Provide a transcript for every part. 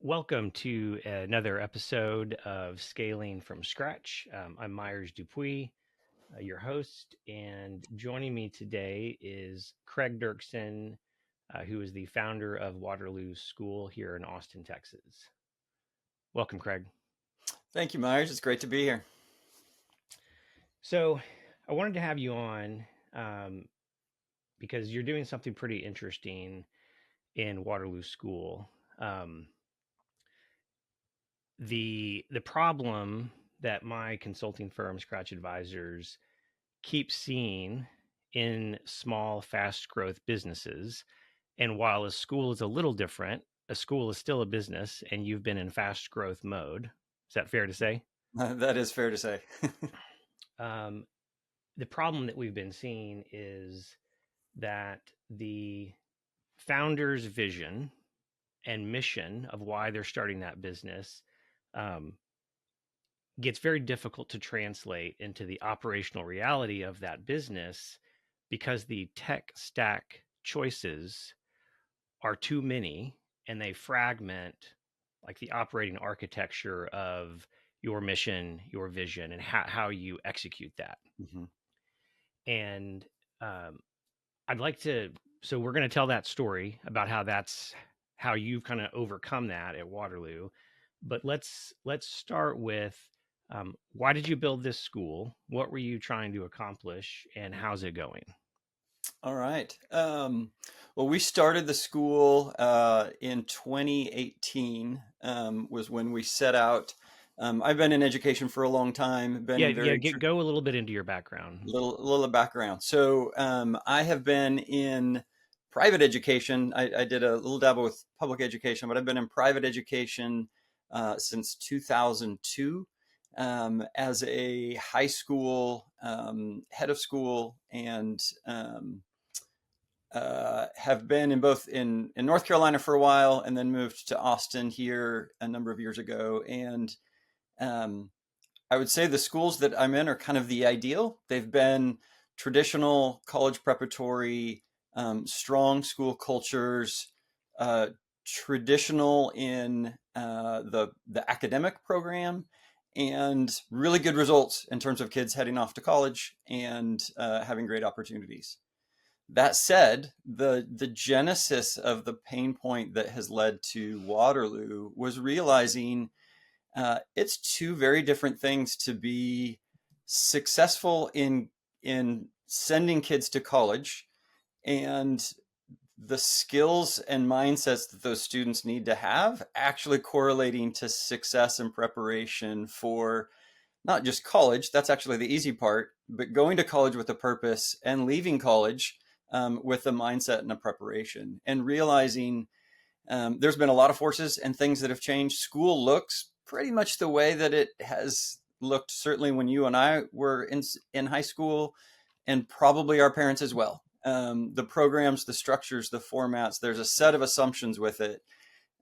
Welcome to another episode of Scaling from Scratch. I'm Myers Dupuy, your host, and joining me today is Craig Doerksen, who is the founder of Waterloo School here in Austin, Texas. Welcome, Craig. Thank you, Myers. It's great to be here. So, I wanted to have you on because you're doing something pretty interesting in Waterloo School. The problem that my consulting firm, Scratch Advisors, keep seeing in small, fast growth businesses. And while a school is a little different, a school is still a business, and you've been in fast growth mode. Is that fair to say? That is fair to say. Um, the problem that we've been seeing is that the founder's vision and mission of why they're starting that business um, gets very difficult to translate into the operational reality of that business because the tech stack choices are too many and they fragment like the operating architecture of your mission, your vision, and how you execute that. Mhm. And um, I'd like to, so we're going to tell that story about how you've kind of overcome that at Waterloo. But let's start with why did you build this school? What were you trying to accomplish, and how's it going? All right. Well, we started the school in 2018 was when we set out. I've been in education for a long time, Yeah, been yeah. very Go a little bit into your background. little background. So I have been in private education. I did a little dabble with public education, but I've been in private education since 2002 as a high school head of school and have been in both in North Carolina for a while and then moved to Austin here a number of years ago. And um, I would say the schools that I'm in are kind of the ideal. They've been traditional college preparatory, strong school cultures, uh, traditional in the academic program, and really good results in terms of kids heading off to college and having great opportunities. That said, the genesis of the pain point that has led to Waterloo was realizing it's two very different things to be successful in sending kids to college and the skills and mindsets that those students need to have actually correlating to success and preparation for not just college, that's actually the easy part, but going to college with a purpose and leaving college with a mindset and a preparation and realizing there's been a lot of forces and things that have changed. School looks pretty much the way that it has looked, certainly when you and I were in high school, and probably our parents as well. The programs, the structures, the formats, there's a set of assumptions with it.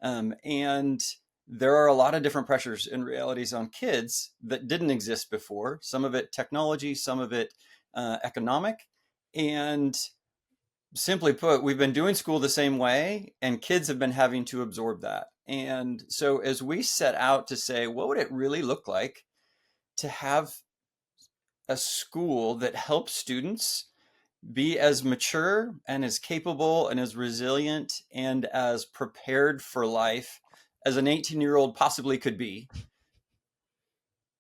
And there are a lot of different pressures and realities on kids that didn't exist before. Some of it technology, some of it economic. And simply put, we've been doing school the same way, and kids have been having to absorb that. And so, as we set out to say, what would it really look like to have a school that helps students be as mature and as capable and as resilient and as prepared for life as an 18-year-old possibly could be?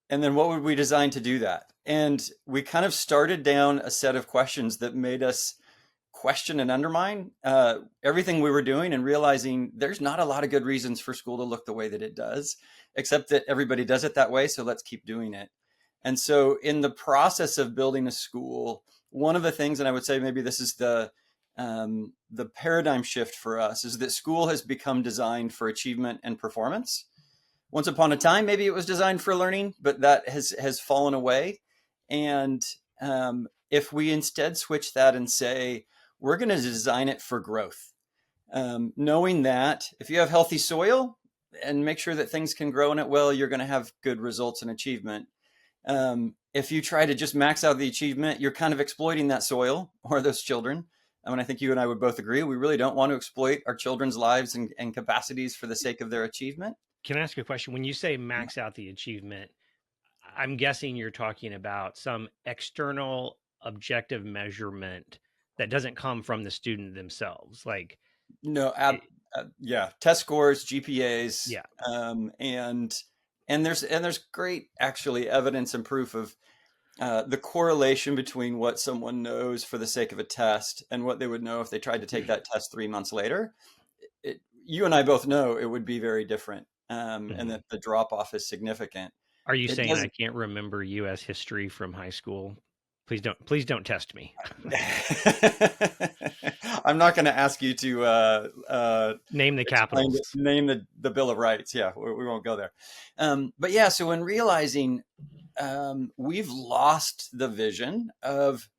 And then, what would we design to do that? And we kind of started down a set of questions that made us question and undermine everything we were doing and realizing there's not a lot of good reasons for school to look the way that it does, except that everybody does it that way. So let's keep doing it. And so in the process of building a school, one of the things, and I would say maybe this is the paradigm shift for us, is that school has become designed for achievement and performance. Once upon a time, maybe it was designed for learning, but that has fallen away. And if we instead switch that and say, we're going to design it for growth, knowing that if you have healthy soil and make sure that things can grow in it well, you're going to have good results and achievement. If you try to just max out the achievement, you're kind of exploiting that soil or those children. I mean, I think you and I would both agree, we really don't want to exploit our children's lives and capacities for the sake of their achievement. Can I ask a question? When you say max out the achievement, I'm guessing you're talking about some external objective measurement that doesn't come from the student themselves. Like, No, it, yeah, test scores, GPAs, yeah. and there's great actually evidence and proof of the correlation between what someone knows for the sake of a test and what they would know if they tried to take that test 3 months later. You and I both know it would be very different, and that the drop off is significant. Are you It saying I doesn't. can't remember U.S. history from high school? Please don't test me. I'm not going to ask you to Name the capitals. name the Bill of Rights. Yeah, we won't go there. But yeah, so in realizing we've lost the vision of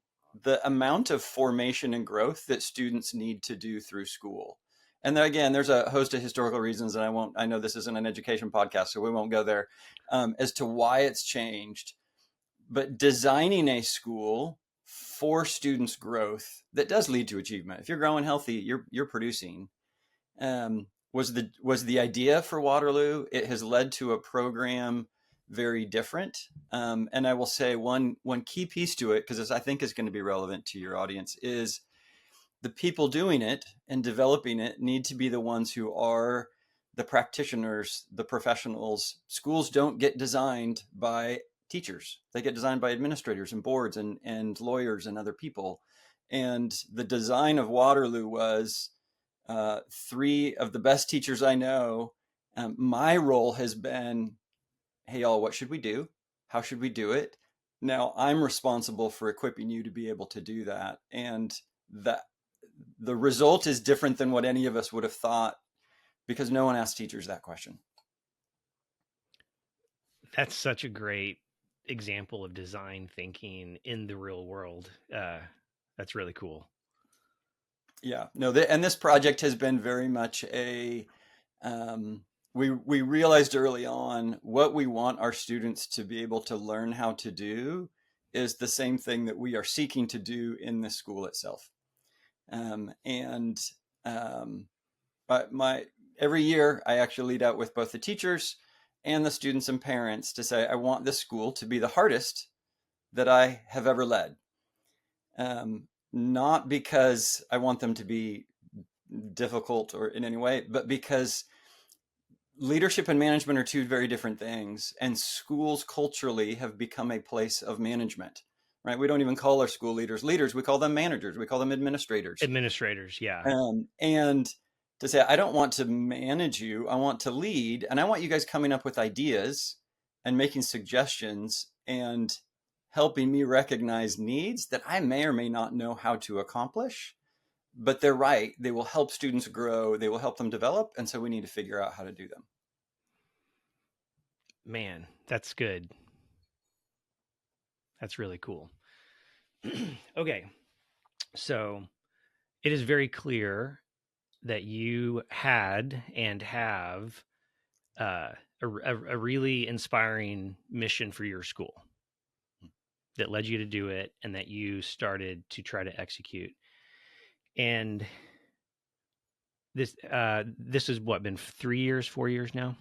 the amount of formation and growth that students need to do through school. And then again, there's a host of historical reasons, and I know this isn't an education podcast, so we won't go there, as to why it's changed. But designing a school for students' growth that does lead to achievement. If you're growing healthy, you're producing. Was the idea for Waterloo. It has led to a program very different. And I will say one key piece to it, because I think is going to be relevant to your audience, is the people doing it and developing it need to be the ones who are the practitioners, the professionals. Schools don't get designed by teachers. They get designed by administrators and boards and lawyers and other people. And the design of Waterloo was 3 of the best teachers I know. My role has been, hey, y'all, what should we do? How should we do it? Now I'm responsible for equipping you to be able to do that. And that the result is different than what any of us would have thought, because no one asked teachers that question. That's such a great example of design thinking in the real world. That's really cool. Yeah, no, and this project has been very much we realized early on what we want our students to be able to learn how to do is the same thing that we are seeking to do in the school itself. Every year I actually lead out with both the teachers and the students and parents to say, I want this school to be the hardest that I have ever led. Not because I want them to be difficult or in any way, but because leadership and management are 2 very different things, and schools culturally have become a place of management, right? We don't even call our school leaders, we call them managers, we call them administrators. Administrators, yeah. And to say, I don't want to manage you, I want to lead, and I want you guys coming up with ideas and making suggestions and helping me recognize needs that I may or may not know how to accomplish. But they're right. They will help students grow. They will help them develop. And so we need to figure out how to do them. Man, that's good. That's really cool. Okay. So it is very clear that you had and have a really inspiring mission for your school that led you to do it and that you started to try to execute. And this has what, been 3 years, 4 years now?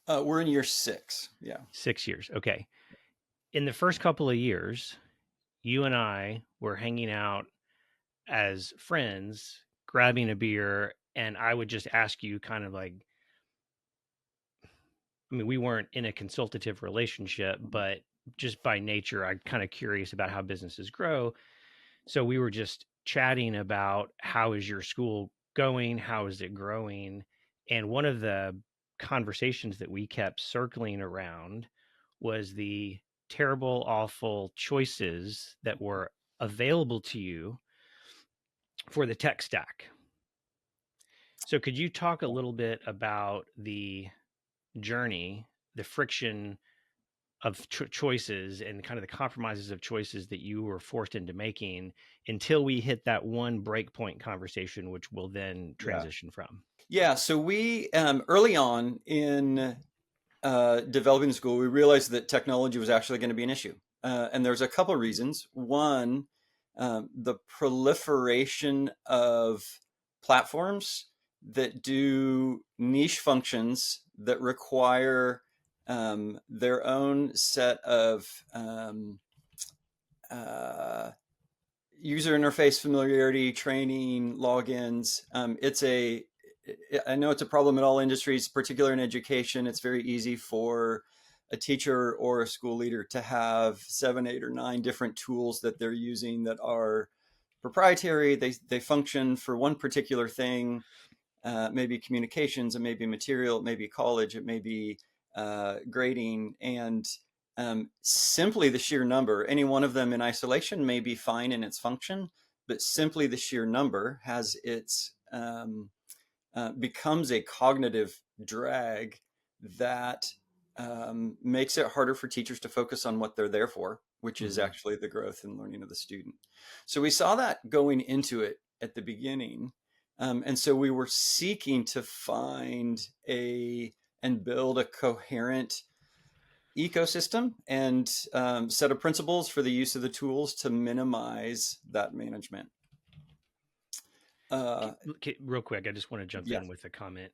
We're in year 6. Yeah. 6 years. Okay. In the first couple of years, you and I were hanging out as friends, grabbing a beer, and I would just ask you kind of like, I mean, we weren't in a consultative relationship, but just by nature, I'm kind of curious about how businesses grow. So we were just chatting about, how is your school going? How is it growing? And one of the conversations that we kept circling around was the terrible, awful choices that were available to you for the tech stack. So could you talk a little bit about the journey, the friction of choices and kind of the compromises of choices that you were forced into making until we hit that one breakpoint conversation, which we'll then transition from? Yeah. So we, early on in developing the school, we realized that technology was actually going to be an issue. And there's a couple of reasons. One, the proliferation of platforms that do niche functions that require their own set of uh, user interface familiarity, training, logins. I know it's a problem in all industries, particularly in education. It's very easy for a teacher or a school leader to have 7, 8, or 9 different tools that they're using that are proprietary. They function for one particular thing, maybe communications, it may be material, it may be college, it may be grading, and simply the sheer number, any one of them in isolation may be fine in its function, but simply the sheer number has its becomes a cognitive drag that makes it harder for teachers to focus on what they're there for, which is actually the growth and learning of the student. So we saw that going into it at the beginning. And so we were seeking to find and build a coherent ecosystem and set of principles for the use of the tools to minimize that management. Real quick, I just want to jump in with a comment.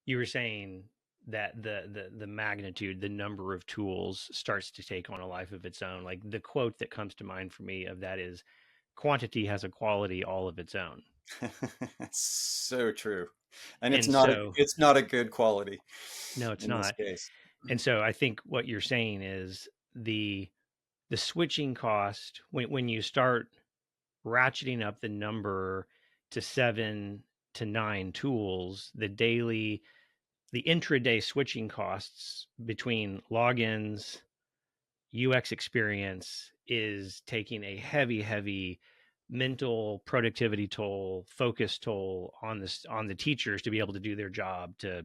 You were saying that the magnitude, the number of tools starts to take on a life of its own. Like the quote that comes to mind for me of that is, "Quantity has a quality all of its own." So true, and it's so, not a good quality. No, it's in not. This case. And so I think what you're saying is the switching cost when you start ratcheting up the number to 7 to 9 tools, the intraday switching costs between logins, UX experience is taking a heavy mental productivity toll, focus toll on the teachers to be able to do their job to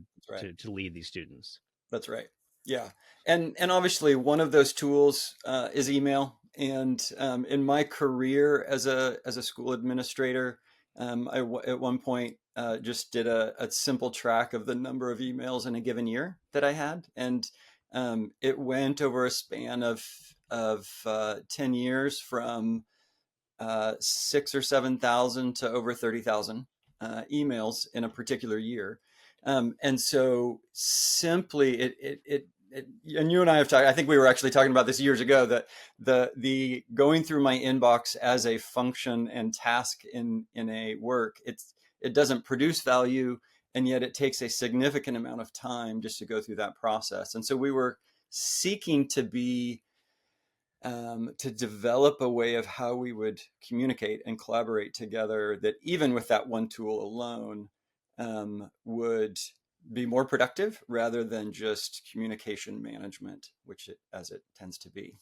lead these students. That's right. Yeah, and obviously one of those tools is email. And in my career as a school administrator, I at one point just did a simple track of the number of emails in a given year that I had, and it went over a span of 10 years from 6 or 7,000 to over 30,000 emails in a particular year. And so simply it and you and I have talked, I think we were actually talking about this years ago, that the going through my inbox as a function and task in a work, it doesn't produce value, and yet it takes a significant amount of time just to go through that process. And so we were seeking to develop a way of how we would communicate and collaborate together that even with that one tool alone would be more productive rather than just communication management, as it tends to be.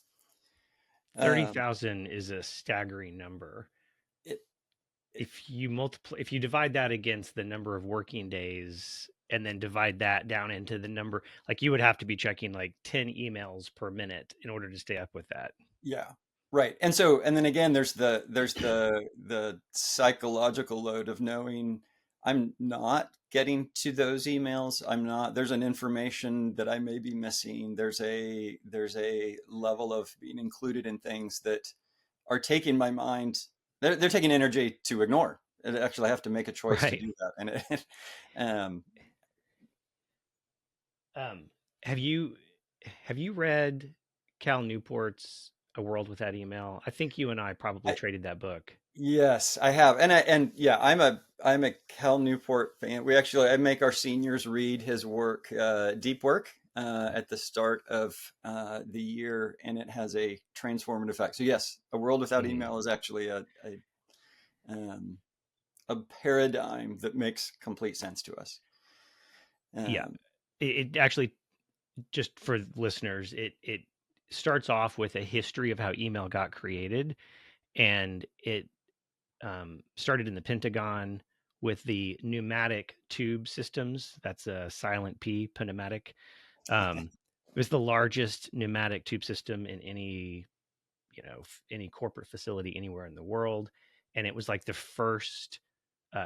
30,000 is a staggering number. If you divide that against the number of working days and then divide that down into the number, like you would have to be checking like 10 emails per minute in order to stay up with that. Yeah. Right. And then again, there's the psychological load of knowing I'm not getting to those emails. There's an information that I may be missing. There's a level of being included in things that are taking my mind. They're taking energy to ignore. I actually have to make a choice to do that. And have you read Cal Newport's A World Without Email? I think you and I probably traded that book. Yes, I have. And yeah, I'm a Cal Newport fan. I make our seniors read his work, Deep Work, at the start of the year, and it has a transformative effect. So yes, A World Without Email is actually a paradigm that makes complete sense to us. Yeah, it actually, just for listeners, it starts off with a history of how email got created, and it started in the Pentagon with the pneumatic tube systems. That's a silent P, pneumatic. It was the largest pneumatic tube system in any corporate facility anywhere in the world, and it was like the first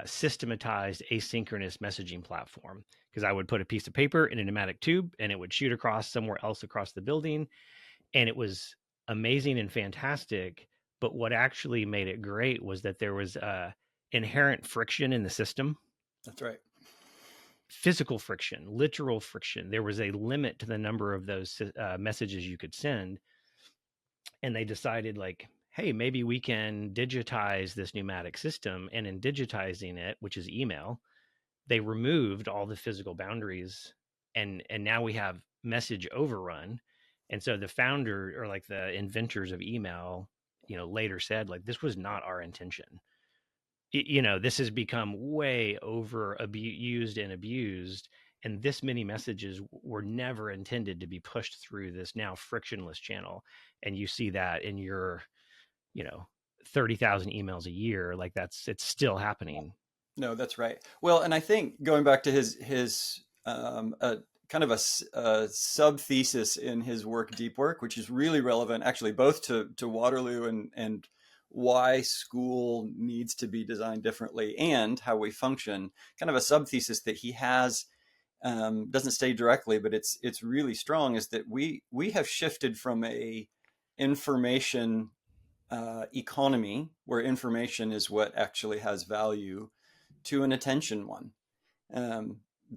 systematized asynchronous messaging platform, because I would put a piece of paper in a pneumatic tube and it would shoot across somewhere else across the building, and it was amazing and fantastic. But what actually made it great was that there was inherent friction in the system. That's right. Physical friction, literal friction. There was a limit to the number of those messages you could send. And they decided, like, hey, maybe we can digitize this pneumatic system. And in digitizing it, which is email, they removed all the physical boundaries. And now we have message overrun. And so the founder, or like the inventors of email, later said, like, this was not our intention. This has become way over used and abused, and this many messages were never intended to be pushed through this now frictionless channel. And you see that in your 30,000 emails a year. Like, it's still happening. No, that's right. Well, and I think going back to his kind of a sub thesis in his work, Deep Work, which is really relevant, actually, both to Waterloo and why school needs to be designed differently and how we function. Kind of a sub thesis that he has, doesn't say directly, but it's really strong, is that we have shifted from a information economy where information is what actually has value to an attention one.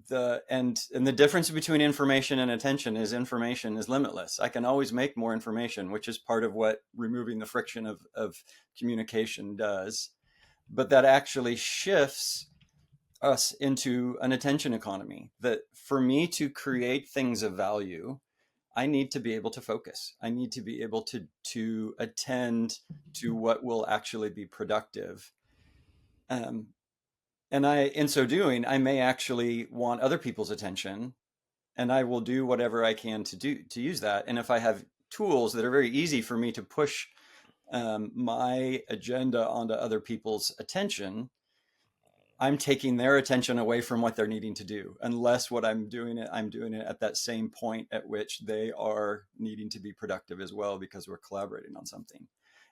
The difference between information and attention is information is limitless. I can always make more information, which is part of what removing the friction of communication does. But that actually shifts us into an attention economy. That for me to create things of value, I need to be able to focus. I need to be able to attend to what will actually be productive. And in so doing, I may actually want other people's attention, and I will do whatever I can to use that. And if I have tools that are very easy for me to push my agenda onto other people's attention, I'm taking their attention away from what they're needing to do. Unless I'm doing it at that same point at which they are needing to be productive as well, because we're collaborating on something.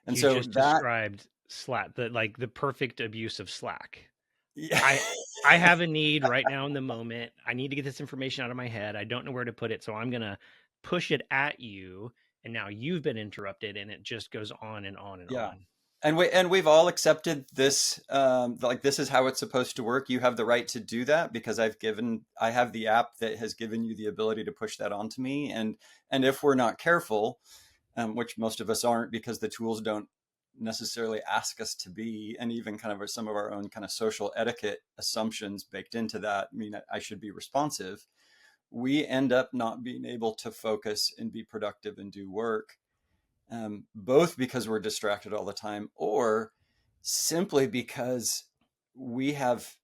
And You so just that, described Slack, the perfect abuse of Slack. yeah. I have a need right now in the moment. I need to get this information out of my head. I don't know where to put it, so I'm going to push it at you, and now you've been interrupted, and it just goes on and on and Yeah. on. And we've all accepted this, like, this is how it's supposed to work. You have the right to do that because I have the app that has given you the ability to push that onto me. And if we're not careful, which most of us aren't, because the tools don't necessarily ask us to be, and even kind of some of our own kind of social etiquette assumptions baked into that mean I should be responsive. We end up not being able to focus and be productive and do work. Both because we're distracted all the time, or simply because we have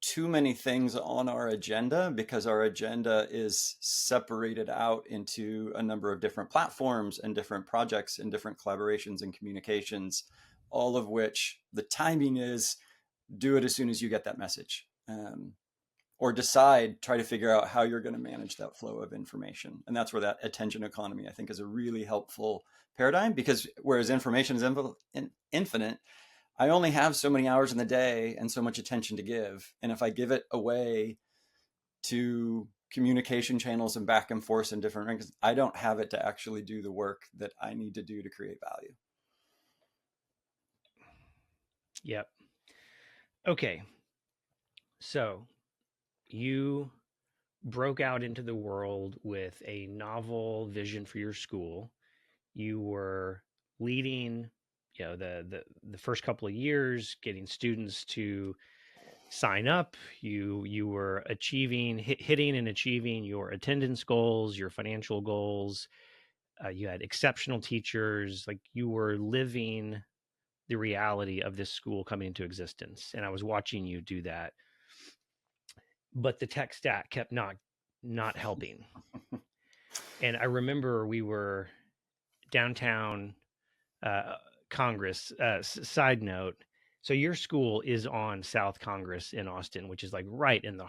too many things on our agenda, because our agenda is separated out into a number of different platforms and different projects and different collaborations and communications, all of which the timing is do it as soon as you get that message. Or try to figure out how you're going to manage that flow of information. And that's where that attention economy, I think, is a really helpful paradigm, because whereas information is infinite, I only have so many hours in the day and so much attention to give. And if I give it away to communication channels and back and forth in different rings, I don't have it to actually do the work that I need to do to create value. Yep. Okay. So you broke out into the world with a novel vision for your school. You were leading, the first couple of years, getting students to sign up. You were hitting and achieving your attendance goals, your financial goals. You had exceptional teachers. Like, you were living the reality of this school coming into existence, and I was watching you do that. But the tech stack kept not helping. And I remember we were downtown Congress. Side note, so your school is on South Congress in Austin, which is like right in the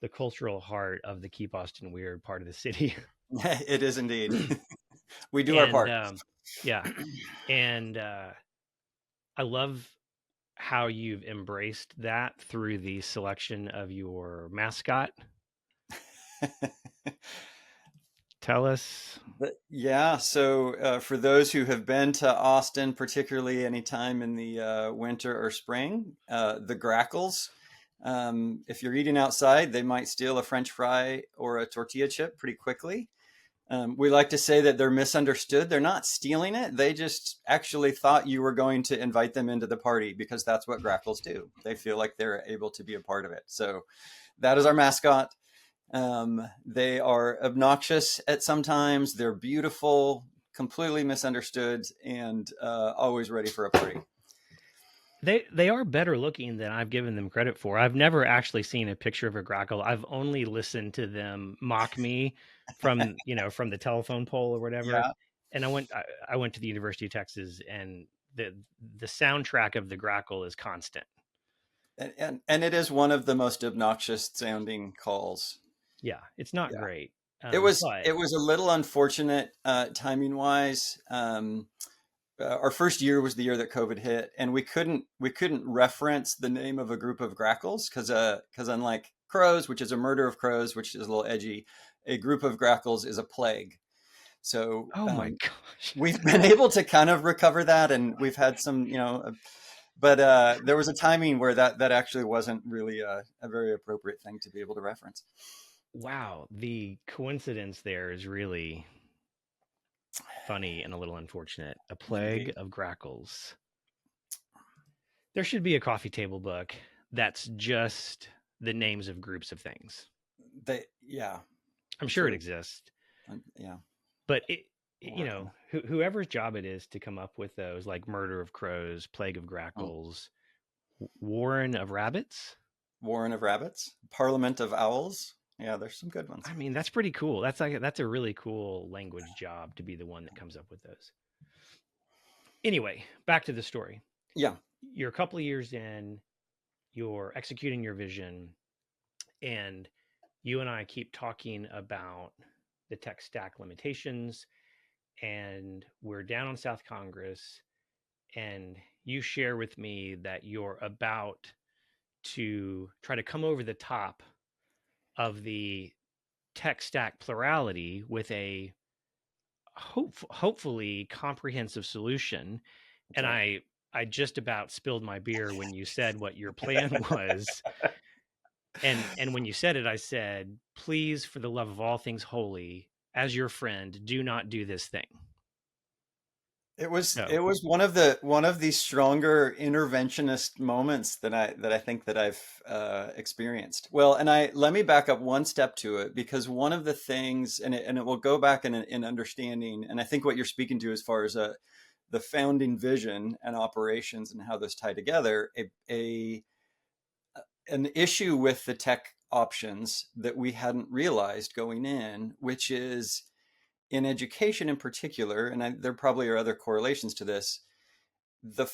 cultural heart of the Keep Austin Weird part of the city. It is indeed. We do our And part. yeah, and I love how you've embraced that through the selection of your mascot. Tell us. Yeah, so for those who have been to Austin, particularly anytime in the winter or spring, the grackles, if you're eating outside, they might steal a French fry or a tortilla chip pretty quickly. We like to say that they're misunderstood. They're not stealing it. They just actually thought you were going to invite them into the party because that's what grackles do. They feel like they're able to be a part of it. So that is our mascot. They are obnoxious at sometimes. They're beautiful, completely misunderstood, and always ready for a party. They are better looking than I've given them credit for. I've never actually seen a picture of a grackle. I've only listened to them mock me from from the telephone pole or whatever. Yeah, And I went to the University of Texas, and the soundtrack of the grackle is constant. and it is one of the most obnoxious sounding calls. Yeah, it's not Yeah, great. it But was a little unfortunate timing wise. Our first year was the year that COVID hit, and we couldn't reference the name of a group of grackles because unlike crows, which is a murder of crows, which is a little edgy, a group of grackles is a plague. So oh my gosh. we've been able to kind of recover that, and we've had some, but there was a timing where that actually wasn't really a very appropriate thing to be able to reference. Wow, the coincidence there is really funny and a little unfortunate. A plague Indeed. of grackles. There should be a coffee table book that's just the names of groups of things. Yeah, I'm it's sure it really, exists, yeah, but remarkable. whoever's job it is to come up with those, like murder of crows, plague of Oh, grackles, warren of rabbits. Warren of Rabbits, Parliament of Owls. Yeah, there's some good ones. I mean, that's pretty cool. That's a really cool language job to be the one that comes up with those. Anyway, back to the story. Yeah, You're a couple of years in, you're executing your vision, and you and I keep talking about the tech stack limitations, and we're down on South Congress, and you share with me that you're about to try to come over the top of the tech stack plurality with a hopefully comprehensive solution. that's And right. I just about spilled my beer when you said what your plan was. And when you said it, I said, please, for the love of all things holy, as your friend, do not do this thing. It So, was one of the stronger interventionist moments that I think that I've experienced. Well, and I let me back up one step to it because one of the things, and it will go back in understanding, and I think what you're speaking to as far as the founding vision and operations and how those tie together, an issue with the tech options that we hadn't realized going in, which is in education in particular, and there probably are other correlations to this, the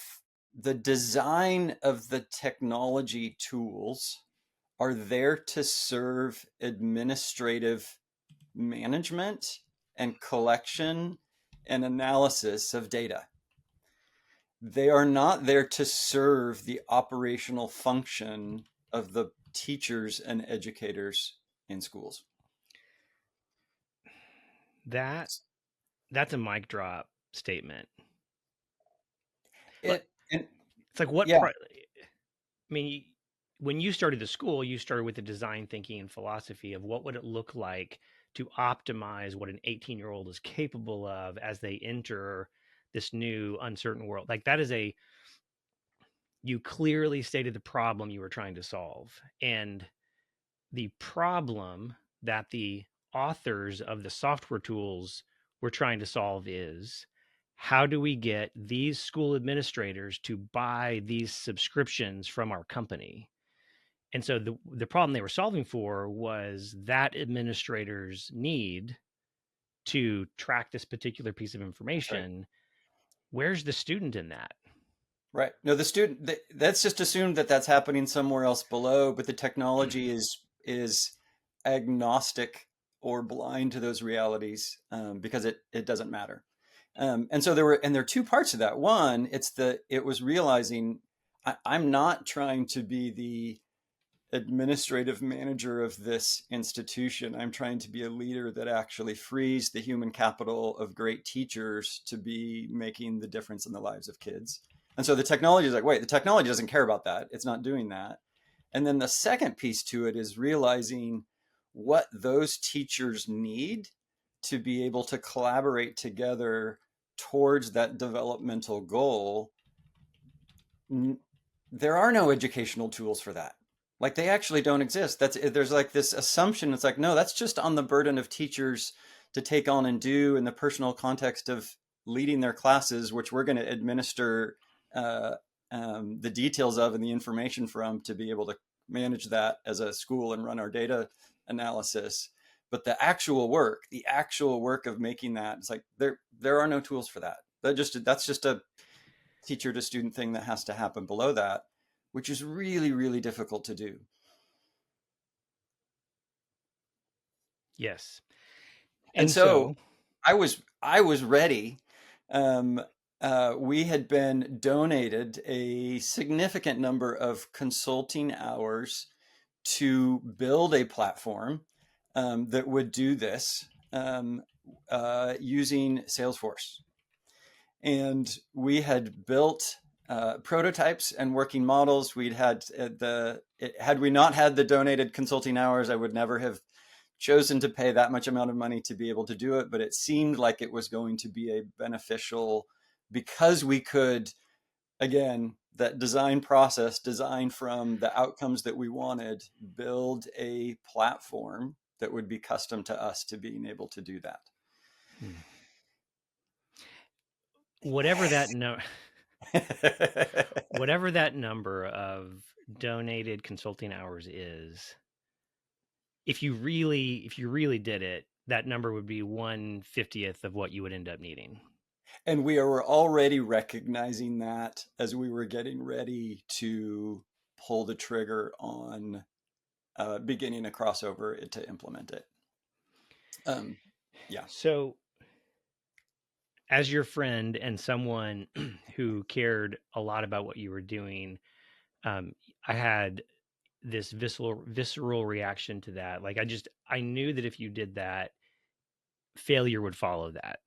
the design of the technology tools are there to serve administrative management and collection and analysis of data. They are not there to serve the operational function of the teachers and educators in schools. that that's a mic drop statement. Like, And it's like yeah, I mean, when you started the school, you started with the design thinking and philosophy of what would it look like to optimize what an 18-year-old is capable of as they enter this new uncertain world. Like that is you clearly stated the problem you were trying to solve. And the problem that the authors of the software tools were trying to solve is how do we get these school administrators to buy these subscriptions from our company? And so the problem they were solving for was that administrators need to track this particular piece of that's right. information. Where's the student in that? Right. No, the student, that's just assumed that that's happening somewhere else below, but the technology is agnostic or blind to those realities because it doesn't matter. And so there are two parts of that. One, it was realizing I'm not trying to be the administrative manager of this institution. I'm trying to be a leader that actually frees the human capital of great teachers to be making the difference in the lives of kids. And so the technology is like, wait, the technology doesn't care about that. It's not doing that. And then the second piece to it is realizing what those teachers need to be able to collaborate together towards that developmental goal. There are no educational tools for that. Like, they actually don't exist. There's like this assumption. It's like, no, that's just on the burden of teachers to take on and do in the personal context of leading their classes, which we're going to administer the details of and the information from to be able to manage that as a school and run our data analysis. But the actual work of making that, it's like there are no tools for that. That's just a teacher to student thing that has to happen below that, which is really, really difficult to do. Yes. And so I was ready. We had been donated a significant number of consulting hours to build a platform that would do this using Salesforce. And we had built prototypes and working models. We'd had had we not had the donated consulting hours, I would never have chosen to pay that much amount of money to be able to do it. But it seemed like it was going to be a beneficial, because we could, again, that design process, design from the outcomes that we wanted, build a platform that would be custom to us to being able to do that. Whatever that whatever that number of donated consulting hours is, if you really did it, that number would be 1/50th of what you would end up needing. And we were already recognizing that as we were getting ready to pull the trigger on beginning a crossover to implement it. Yeah. So, as your friend and someone who cared a lot about what you were doing, I had this visceral reaction to that. Like, I knew that if you did that, failure would follow that.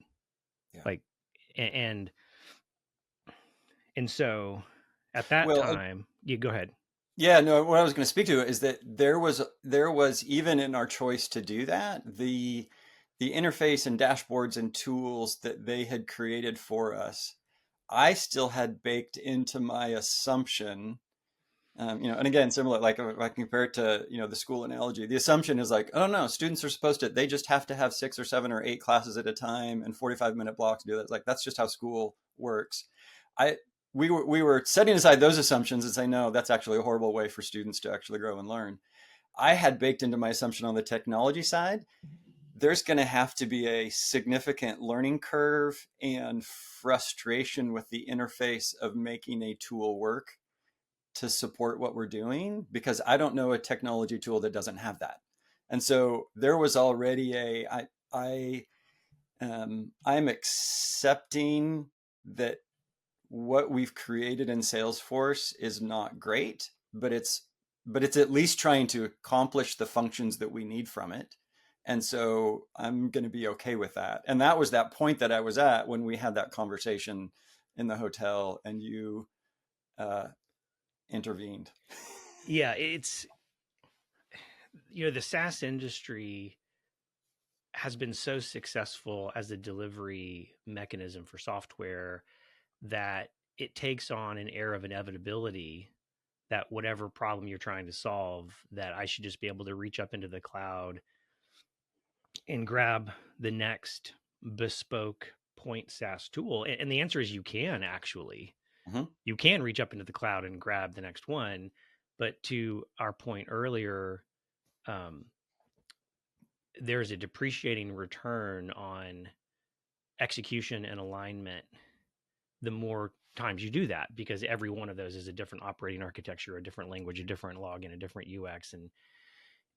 Yeah. Like, and so at that time, you go ahead. Yeah, no, what I was going to speak to is that there was even in our choice to do that, the interface and dashboards and tools that they had created for us, I still had baked into my assumption, and again, similar, like if I compare it to, the school analogy, the assumption is like, oh no, students are they just have to have 6 or 7 or 8 classes at a time and 45-minute blocks to do that. It's like, that's just how school works. We were setting aside those assumptions and saying, no, that's actually a horrible way for students to actually grow and learn. I had baked into my assumption on the technology side, there's going to have to be a significant learning curve and frustration with the interface of making a tool work to support what we're doing, because I don't know a technology tool that doesn't have that. And so there was already I'm accepting that what we've created in Salesforce is not great, but it's at least trying to accomplish the functions that we need from it. And so I'm going to be okay with that. And that was that point that I was at when we had that conversation in the hotel and you intervened. Yeah, it's, the SaaS industry has been so successful as a delivery mechanism for software that it takes on an air of inevitability that whatever problem you're trying to solve, that I should just be able to reach up into the cloud and grab the next bespoke point SaaS tool. And the answer is you can actually. Mm-hmm. You can reach up into the cloud and grab the next one. But to our point earlier, there's a depreciating return on execution and alignment the more times you do that, because every one of those is a different operating architecture, a different language, a different login, a different UX.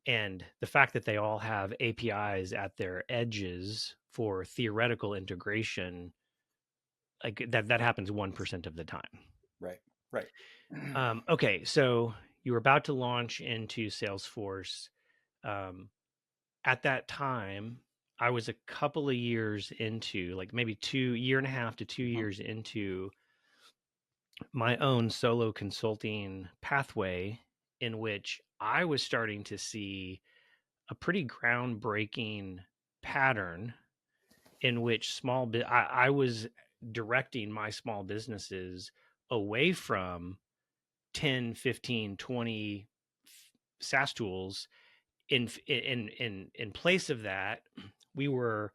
And the fact that they all have APIs at their edges for theoretical integration, like that happens 1% of the time. Right. Okay. So you were about to launch into Salesforce. Um, at that time, I was a couple of years into, like maybe 1.5 to 2 years into my own solo consulting pathway, in which I was starting to see a pretty groundbreaking pattern in which I was directing my small businesses away from 10, 15, 20 SaaS tools. In place of that, we were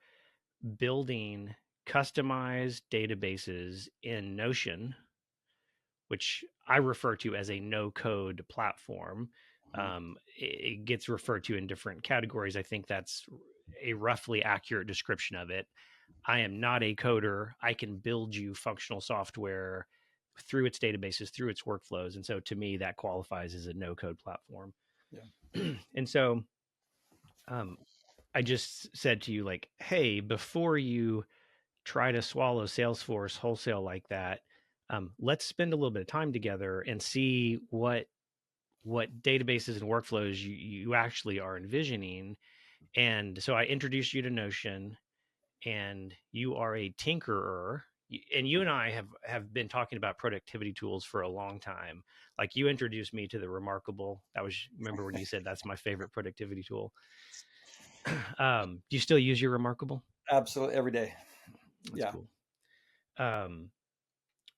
building customized databases in Notion, which I refer to as a no-code platform. It gets referred to in different categories. I think that's a roughly accurate description of it. I am not a coder. I can build you functional software through its databases, through its workflows. And so to me, that qualifies as a no code platform. Yeah. And so I just said to you, like, hey, before you try to swallow Salesforce wholesale like that, let's spend a little bit of time together and see what databases and workflows you actually are envisioning. And so I introduced you to Notion, and you are a tinkerer. And you and I have been talking about productivity tools for a long time. Like, you introduced me to the Remarkable. That was, remember when you said that's my favorite productivity tool? Do you still use your Remarkable? Absolutely, every day. That's Yeah. cool. Um,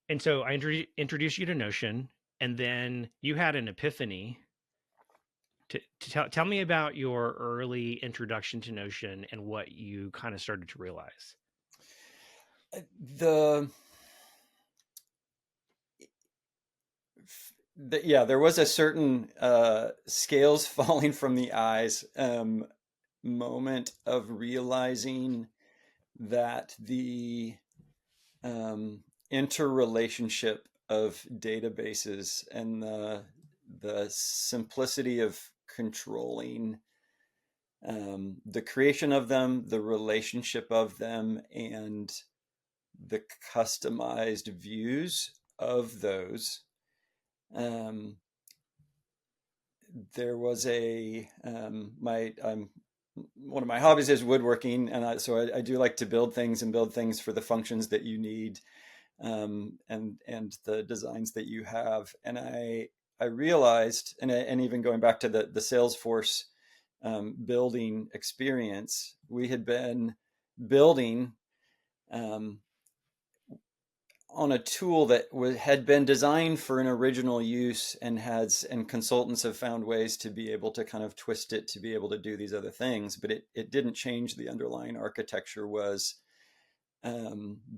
and so I introduced you to Notion, and then you had an epiphany. Tell me about your early introduction to Notion and what you kind of started to realize. The, yeah, there was a certain scales falling from the eyes moment of realizing that the interrelationship of databases and the simplicity of controlling the creation of them, the relationship of them, and the customized views of those. There was a one of my hobbies is woodworking, and I do like to build things and build things for the functions that you need, and the designs that you have. And I realized, and even going back to the Salesforce building experience, we had been building on a tool that had been designed for an original use, and consultants have found ways to be able to kind of twist it to be able to do these other things, but it didn't change. The underlying architecture was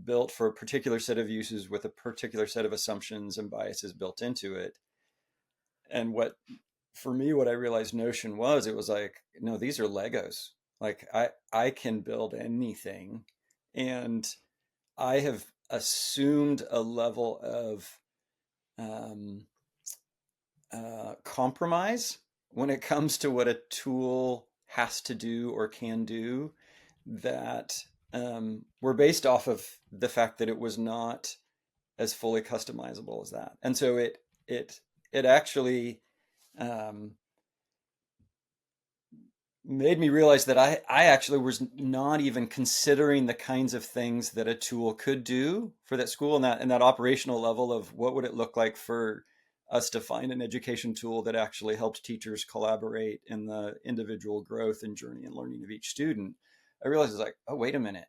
built for a particular set of uses with a particular set of assumptions and biases built into it. And for me, what I realized Notion was, it was like, no, these are Legos. Like I can build anything, and I have assumed a level of compromise when it comes to what a tool has to do or can do, that were based off of the fact that it was not as fully customizable as that. And so it actually um, made me realize that I actually was not even considering the kinds of things that a tool could do for that school, and that operational level of what would it look like for us to find an education tool that actually helps teachers collaborate in the individual growth and journey and learning of each student. I realized it's like, oh, wait a minute,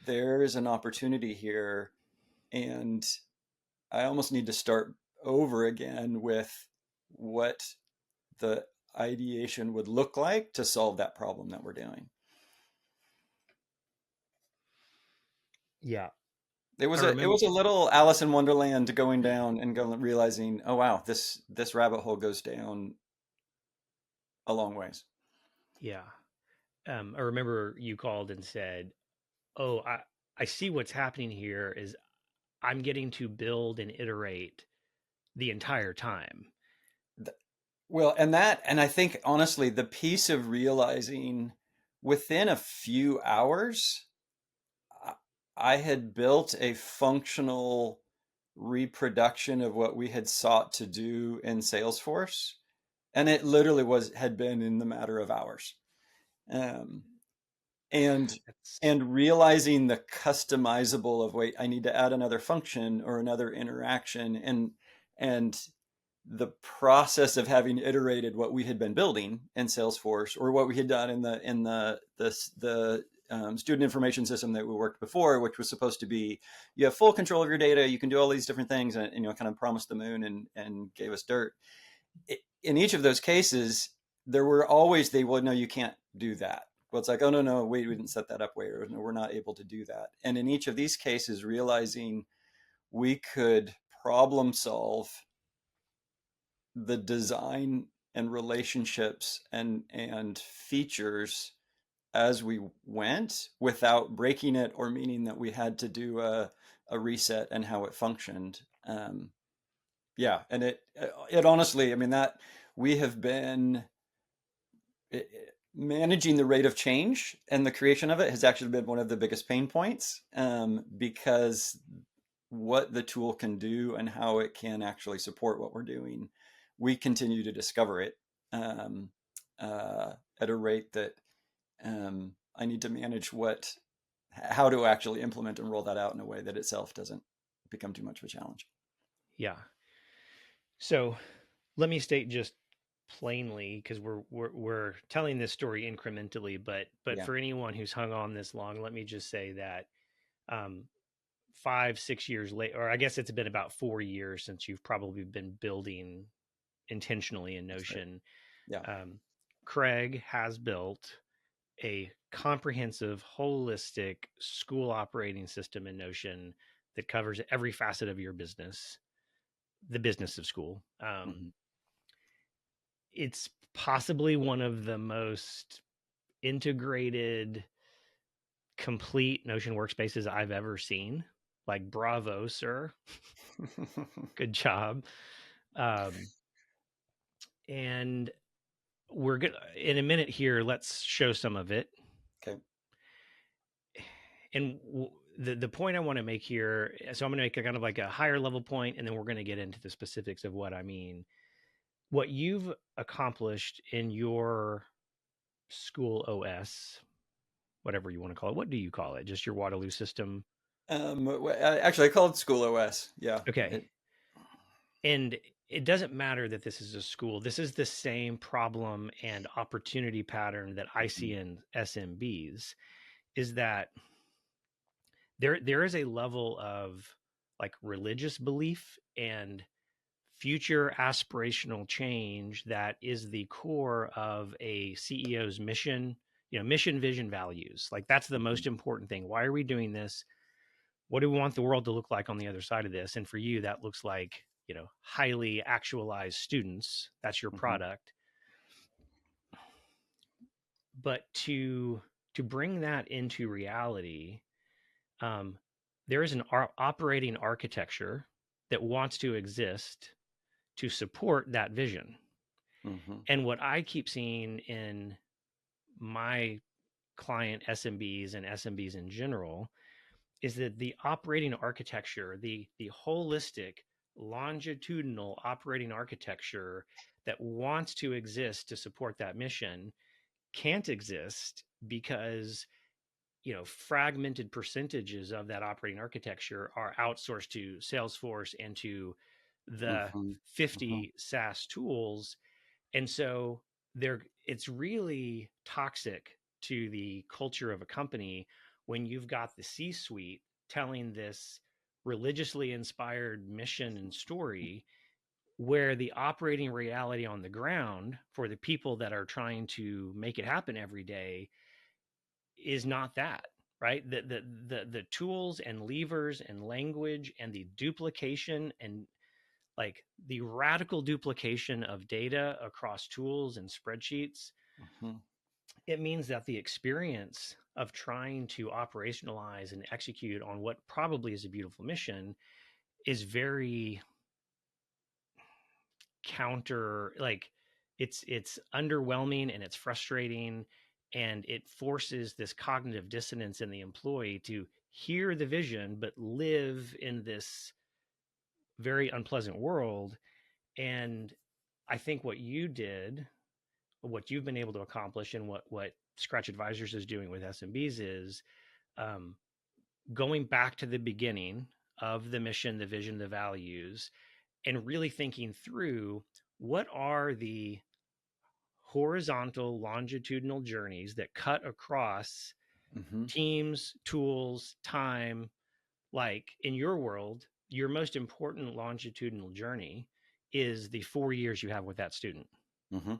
there is an opportunity here, and I almost need to start over again with what the ideation would look like to solve that problem that we're doing. Yeah. It was a little Alice in Wonderland going down and realizing, oh wow, this rabbit hole goes down a long ways. Yeah. I remember you called and said, "Oh, I see what's happening here is I'm getting to build and iterate the entire time." Well, and I think honestly, the piece of realizing within a few hours, I had built a functional reproduction of what we had sought to do in Salesforce. and it literally had been in the matter of hours. Um, and It's, and realizing the customizable of, wait, I need to add another function or another interaction, and the process of having iterated what we had been building in Salesforce, or what we had done in the student information system that we worked before, which was supposed to be, you have full control of your data, you can do all these different things, and kind of promised the moon and gave us dirt. In each of those cases, there were always, well, no, you can't do that. Well, it's like, oh, no, wait, we didn't set that up, or no, we're not able to do that. And in each of these cases, realizing we could problem solve the design and relationships and features as we went, without breaking it or meaning that we had to do a reset and how it functioned. Yeah, and it honestly, I mean, that we have been managing the rate of change, and the creation of it has actually been one of the biggest pain points, because what the tool can do and how it can actually support what we're doing, we continue to discover it at a rate that I need to manage how to actually implement and roll that out in a way that itself doesn't become too much of a challenge. yeah. So let me state just plainly, because we're telling this story incrementally, but Yeah. for anyone who's hung on this long, let me just say that 5-6 years later, or I guess it's been about 4 years since you've probably been building intentionally in That's right. Notion. Yeah. Craig has built a comprehensive, holistic school operating system in Notion that covers every facet of your business, the business of school. Mm-hmm. It's possibly one of the most integrated, complete Notion workspaces I've ever seen. Like, bravo, sir. Good job. And we're going to, in a minute here, let's show some of it. Okay. And the point I want to make here, so I'm going to make a kind of like a higher level point, and then we're going to get into the specifics of what I mean. What you've accomplished in your school OS, whatever you want to call it. What do you call it? Just your Waterloo system? Actually, I call it School OS. Yeah. Okay. And it doesn't matter that this is a school. This is the same problem and opportunity pattern that I see in SMBs, is that there is a level of like religious belief and future aspirational change that is the core of a CEO's mission, mission, vision, values. Like, that's the most important thing. Why are we doing this? What do we want the world to look like on the other side of this? And for you, that looks like, highly actualized students. That's your product. But to bring that into reality, there is an operating architecture that wants to exist to support that vision. And what I keep seeing in my client SMBs and SMBs in general is that the operating architecture, the holistic, longitudinal operating architecture that wants to exist to support that mission can't exist because fragmented percentages of that operating architecture are outsourced to Salesforce and to the 50 SaaS tools. And so it's really toxic to the culture of a company when you've got the C-suite telling this religiously inspired mission and story, where the operating reality on the ground for the people that are trying to make it happen every day is not that. Right? The tools and levers and language and the duplication and like the radical duplication of data across tools and spreadsheets, it means that the experience of trying to operationalize and execute on what probably is a beautiful mission is very it's underwhelming and it's frustrating, and it forces this cognitive dissonance in the employee to hear the vision but live in this very unpleasant world. And I think what you did, what you've been able to accomplish, and what Scratch Advisors is doing with SMBs is um, going back to the beginning of the mission, the vision, the values, and really thinking through what are the horizontal, longitudinal journeys that cut across Mm-hmm. teams, tools, time. Like in your world, your most important longitudinal journey is the 4 years you have with that student. Mm-hmm.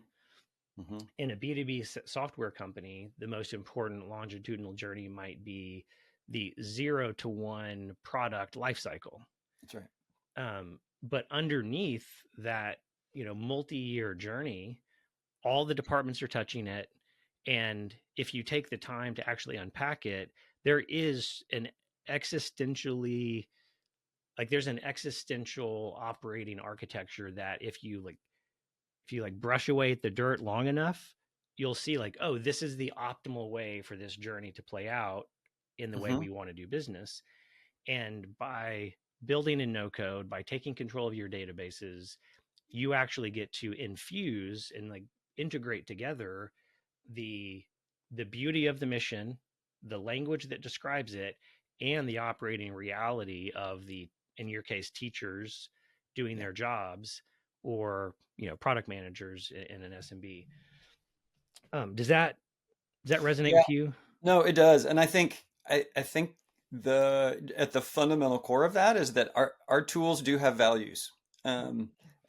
Mm-hmm. In a B2B software company, the most important longitudinal journey might be the 0 to 1 product lifecycle. That's right. But underneath that, multi-year journey, all the departments are touching it. And if you take the time to actually unpack it, there is an existentially there's an existential operating architecture that if you brush away at the dirt long enough, you'll see oh, this is the optimal way for this journey to play out in the way Mm-hmm. we want to do business. And by building in no code, by taking control of your databases, you actually get to infuse and integrate together the beauty of the mission, the language that describes it, and the operating reality of in your case, teachers doing Yeah. their jobs, or product managers in an SMB. Does that resonate Yeah. with you? No, it does. And I think the at the fundamental core of that is that our tools do have values.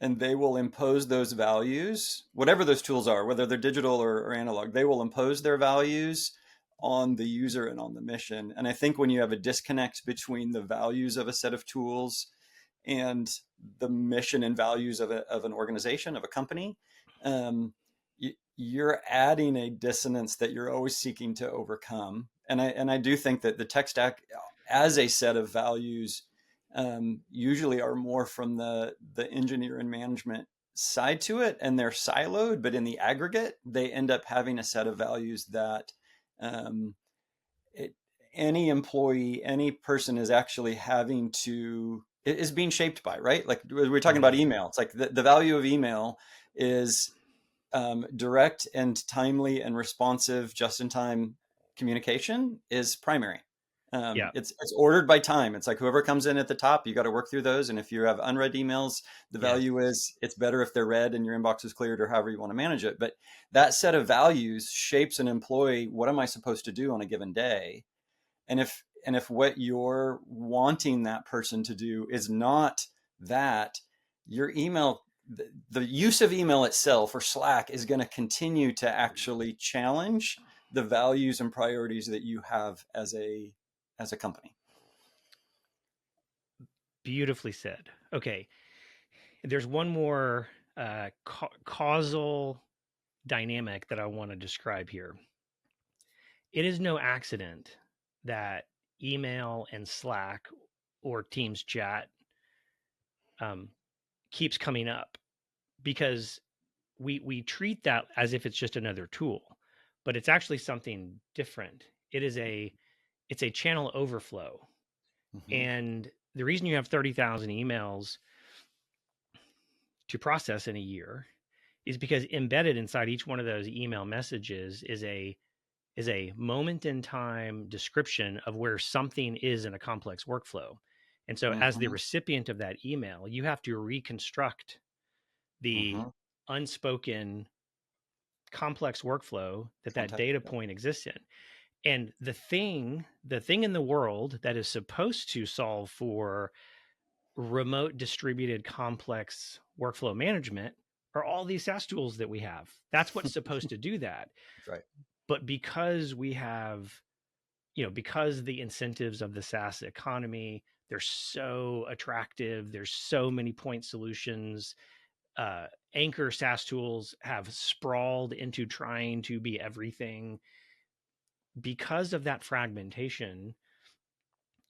And they will impose those values, whatever those tools are, whether they're digital or analog, they will impose their values on the user and on the mission. And I think when you have a disconnect between the values of a set of tools and the mission and values of an organization, of a company, um, you're adding a dissonance that you're always seeking to overcome. And I do think that the tech stack as a set of values usually are more from the engineer and management side to it, and they're siloed, but in the aggregate, they end up having a set of values that um, it, any employee, any person is actually having to is being shaped by, right? Like we're talking about email. It's like the value of email is direct and timely and responsive, just in time communication is primary. Yeah. It's ordered by time. It's like whoever comes in at the top, you got to work through those. And if you have unread emails, the Yes. value is it's better if they're read and your inbox is cleared, or however you want to manage it. But that set of values shapes an employee. What am I supposed to do on a given day? And if what you're wanting that person to do is not that, your email, the use of email itself or Slack is going to continue to actually challenge the values and priorities that you have as a company. Beautifully said. Okay. There's one more causal dynamic that I want to describe here. It is no accident that email and Slack or Teams chat keeps coming up, because we treat that as if it's just another tool, but it's actually something different. It's a channel overflow. Mm-hmm. And the reason you have 30,000 emails to process in a year is because embedded inside each one of those email messages is a moment in time description of where something is in a complex workflow. And so as the Mm-hmm. recipient of that email, you have to reconstruct the Mm-hmm. unspoken complex workflow that Contact. data Yeah. point exists in. And the thing in the world that is supposed to solve for remote distributed complex workflow management are all these SaaS tools that we have. That's what's supposed to do that. That's right. But because we have, because the incentives of the SaaS economy, they're so attractive, there's so many point solutions. Anchor SaaS tools have sprawled into trying to be everything. Because of that fragmentation,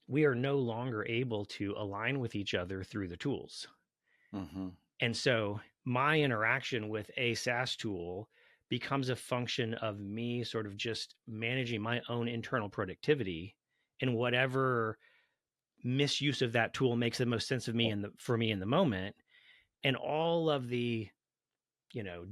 we are no longer able to align with each other through the tools. Mm-hmm. And so my interaction with a SaaS tool becomes a function of me sort of just managing my own internal productivity, and whatever misuse of that tool makes the most sense of me for me in the moment. And all of the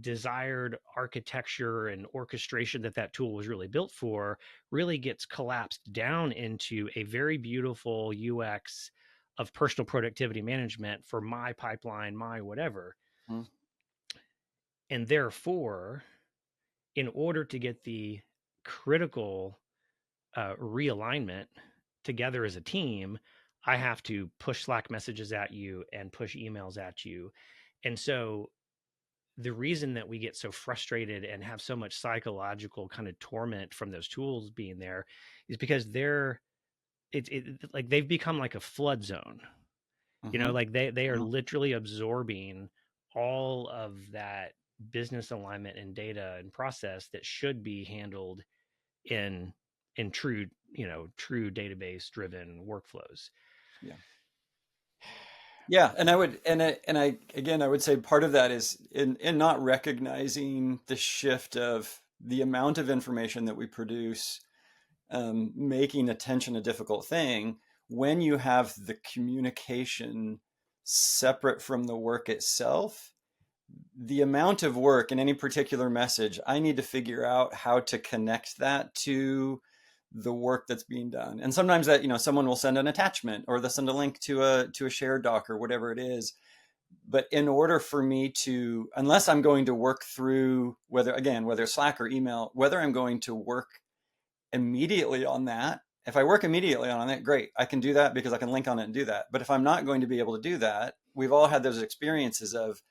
desired architecture and orchestration that tool was really built for really gets collapsed down into a very beautiful UX of personal productivity management for my pipeline, my whatever. Mm. And therefore, in order to get the critical realignment together as a team, I have to push Slack messages at you and push emails at you. And so the reason that we get so frustrated and have so much psychological kind of torment from those tools being there is because like they've become like a flood zone. Mm-hmm. Like they are Mm-hmm. literally absorbing all of that business alignment and data and process that should be handled in true true database driven workflows. Yeah, and I again I would say part of that is in not recognizing the shift of the amount of information that we produce, making attention a difficult thing when you have the communication separate from the work itself. The amount of work in any particular message, I need to figure out how to connect that to the work that's being done. And sometimes that, someone will send an attachment or they'll send a link to a shared doc or whatever it is. But in order for me to, unless I'm going to work through whether Slack or email, whether I'm going to work immediately on that, if I work immediately on it, great. I can do that because I can link on it and do that. But if I'm not going to be able to do that, we've all had those experiences of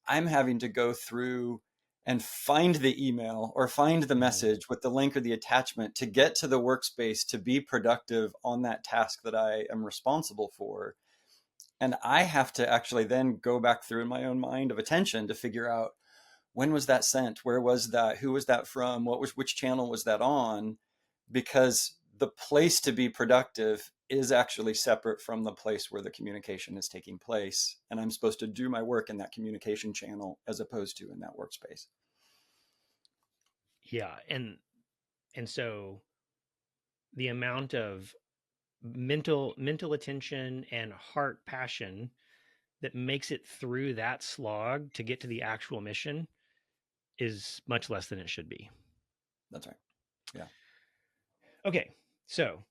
I'm having to go through and find the email or find the message with the link or the attachment to get to the workspace to be productive on that task that I am responsible for. And I have to actually then go back through in my own mind of attention to figure out when was that sent? Where was that? Who was that from? Which channel was that on? Because the place to be productive is actually separate from the place where the communication is taking place. And I'm supposed to do my work in that communication channel as opposed to in that workspace. Yeah. And so the amount of mental attention and heart passion that makes it through that slog to get to the actual mission is much less than it should be. That's right. Yeah. Okay. So,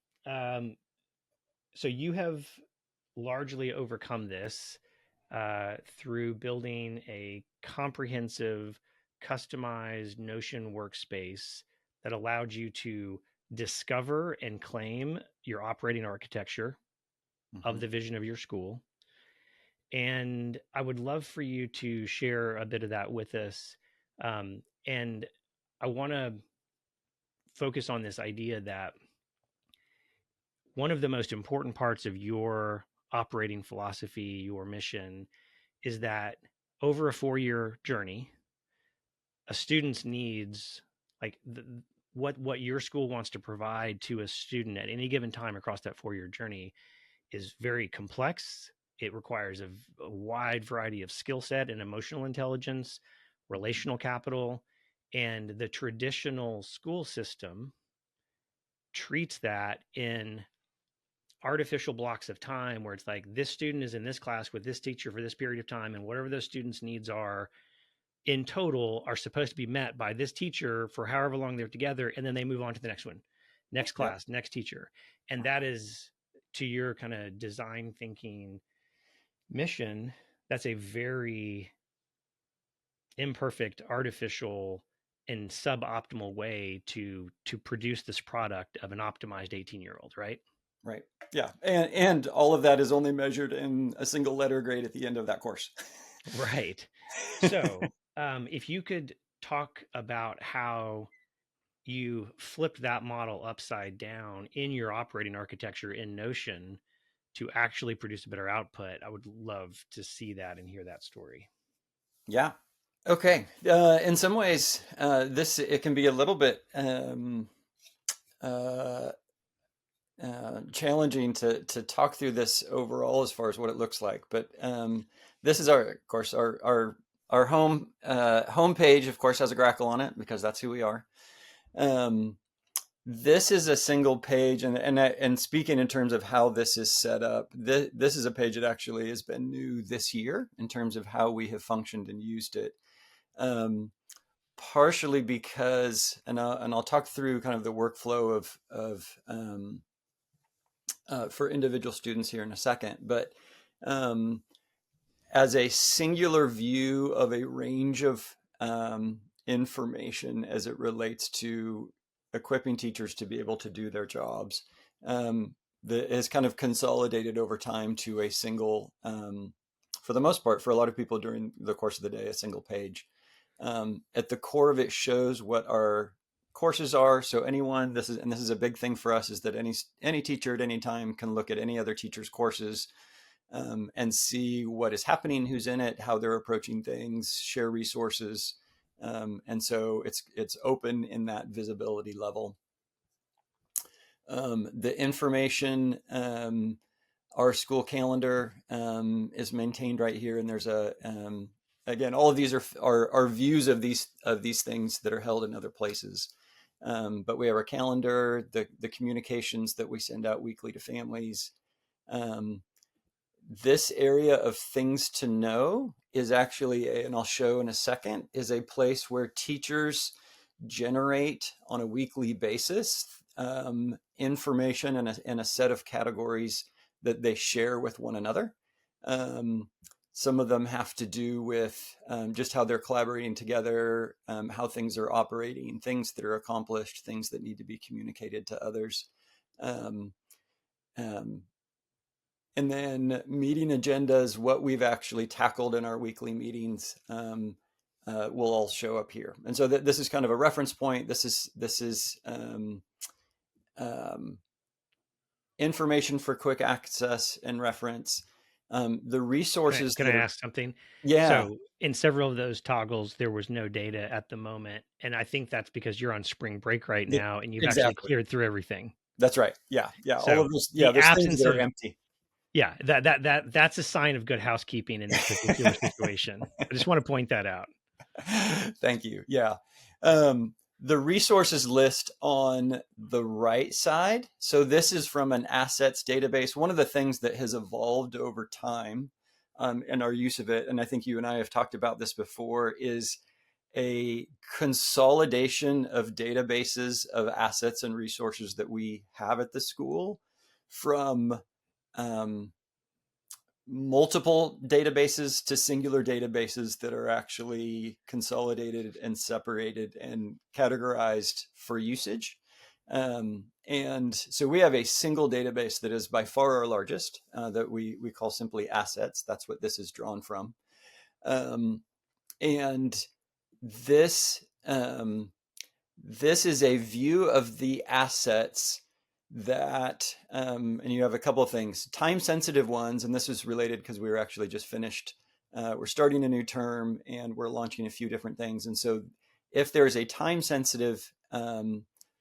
so you have largely overcome this through building a comprehensive, customized Notion workspace that allowed you to discover and claim your operating architecture of the vision of your school. And I would love for you to share a bit of that with us. And I want to focus on this idea that one of the most important parts of your operating philosophy, your mission, is that over a 4-year journey, a student's needs, like what your school wants to provide to a student at any given time across that 4-year journey, is very complex. It requires a wide variety of skill set and emotional intelligence, relational capital, and the traditional school system treats that in artificial blocks of time where it's like this student is in this class with this teacher for this period of time, and whatever those students' needs are in total are supposed to be met by this teacher for however long they're together, and then they move on to the next one, next class, next teacher. And that is, to your kind of design thinking mission, that's a very imperfect, artificial, and suboptimal way to produce this product of an optimized 18-year-old, right? Right. Yeah. And all of that is only measured in a single letter grade at the end of that course. Right. So if you could talk about how you flipped that model upside down in your operating architecture in Notion to actually produce a better output, I would love to see that and hear that story. Yeah. Okay. In some ways, it can be a little bit challenging to talk through this overall as far as what it looks like. But this is of course, our home page. Of course, has a Grackle on it because that's who we are. This is a single page, and speaking in terms of how this is set up, this is a page that actually has been new this year in terms of how we have functioned and used it. Um, Partially because, and I'll talk through kind of the workflow for individual students here in a second, but um, as a singular view of a range of information as it relates to equipping teachers to be able to do their jobs, that has kind of consolidated over time to a single, for the most part, for a lot of people during the course of the day, a single page. At the core of it shows what our courses are. So anyone, this is a big thing for us, is that any teacher at any time can look at any other teacher's courses, and see what is happening, who's in it, how they're approaching things, share resources. And so it's open in that visibility level. The information, our school calendar is maintained right here, and there's again, all of these are views of these things that are held in other places. But we have our calendar, the communications that we send out weekly to families. This area of things to know is actually, and I'll show in a second, is a place where teachers generate on a weekly basis information in a set of categories that they share with one another. Some of them have to do with just how they're collaborating together, how things are operating, things that are accomplished, things that need to be communicated to others. Um, um, and then meeting agendas, what we've actually tackled in our weekly meetings, will all show up here. And so this is kind of a reference point. This is information for quick access and reference. The resources Can I that are, ask something? yeah, So in several of those toggles, there was no data at the moment, and I think that's because you're on spring break right now, and you've actually exactly. cleared through everything. That's right. Yeah, yeah. All So of those, yeah, the there's things absence that are of empty. yeah, that's a sign of good housekeeping in this particular situation. I just want to point that out. Thank you. Yeah. The resources list on the right side. So this is from an assets database. One of the things that has evolved over time, and our use of it, and I think you and I have talked about this before, is a consolidation of databases of assets and resources that we have at the school from um, multiple databases to singular databases that are actually consolidated and separated and categorized for usage. And so we have a single database that is by far our largest, that we call simply assets. That's what this is drawn from. And this this is a view of the assets that, and you have a couple of things, time sensitive ones, and this is related because we were actually just finished. We're starting a new term and we're launching a few different things. And so if there's a time sensitive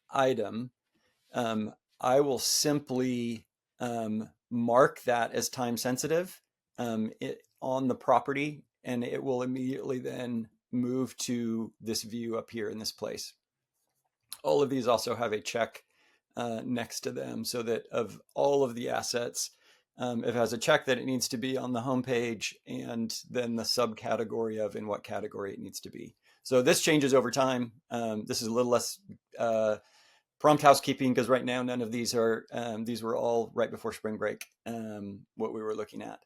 item, I will simply mark that as time sensitive on the property, and it will immediately then move to this view up here in this place. All of these also have a check next to them, so that of all of the assets, it has a check that it needs to be on the home page, and then the subcategory of in what category it needs to be. So this changes over time. This is a little less prompt housekeeping because right now none of these are, these were all right before spring break, what we were looking at.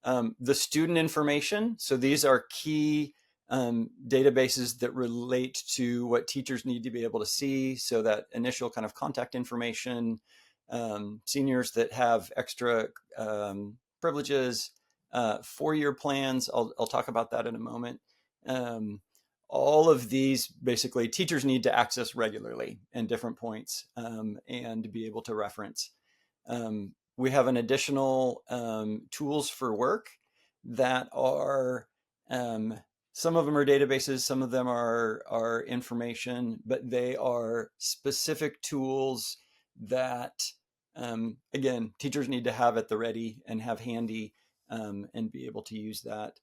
The student information, so these are key databases that relate to what teachers need to be able to see. So that initial kind of contact information, seniors that have extra privileges, 4-year plans. I'll talk about that in a moment. All of these basically teachers need to access regularly in different points, and be able to reference. We have an additional tools for work that are, some of them are databases, some of them are information, but they are specific tools that, again, teachers need to have at the ready and have handy, and be able to use that.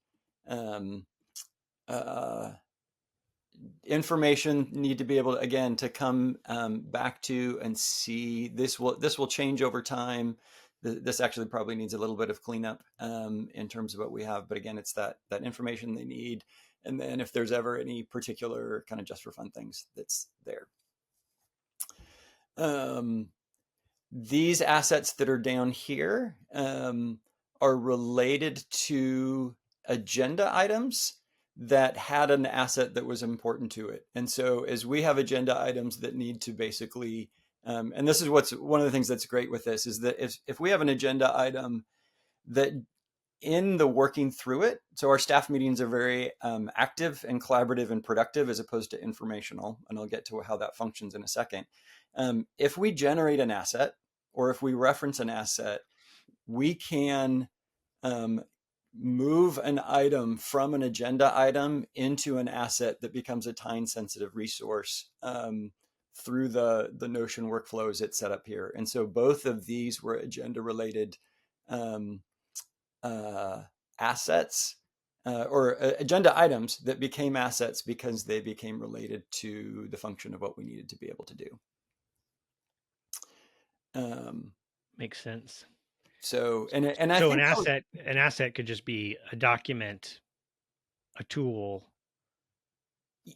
Information need to be able to, again, to come back to and see. This will change over time. This actually probably needs a little bit of cleanup in terms of what we have, but again, it's that information they need, And then if there's ever any particular kind of just for fun things, that's there. These assets that are down here are related to agenda items that had an asset that was important to it. And so as we have agenda items that need to basically, and this is what's one of the things that's great with this, is that if we have an agenda item that in the working through it, so our staff meetings are very active and collaborative and productive as opposed to informational, and I'll get to how that functions in a second. If we generate an asset or if we reference an asset, we can move an item from an agenda item into an asset that becomes a time-sensitive resource through the Notion workflows it's set up here. And so both of these were agenda-related assets or agenda items that became assets because they became related to the function of what we needed to be able to do. Makes sense. So, and I so think an asset could just be a document, a tool.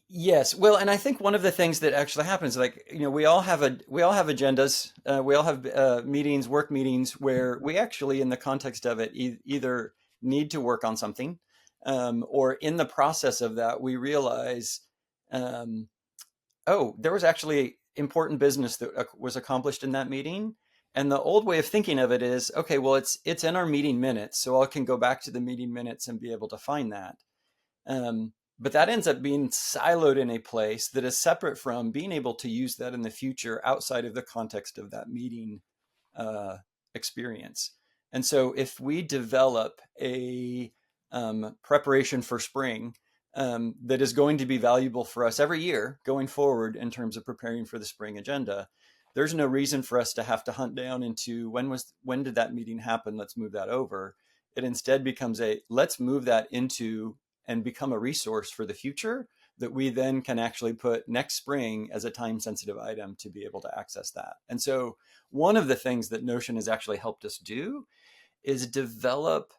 Yes. Well, and I think one of the things that actually happens, like, we all have agendas, we all have meetings, work meetings, where we actually, in the context of it, either need to work on something, or in the process of that, we realize, oh, there was actually important business that was accomplished in that meeting. And the old way of thinking of it is, okay, well, it's in our meeting minutes, so I can go back to the meeting minutes and be able to find that. But that ends up being siloed in a place that is separate from being able to use that in the future outside of the context of that meeting experience. And so if we develop a preparation for spring that is going to be valuable for us every year going forward in terms of preparing for the spring agenda, there's no reason for us to have to hunt down into when did that meeting happen? Let's move that over. It instead becomes let's move that into and become a resource for the future that we then can actually put next spring as a time-sensitive item to be able to access that. And so one of the things that Notion has actually helped us do is develop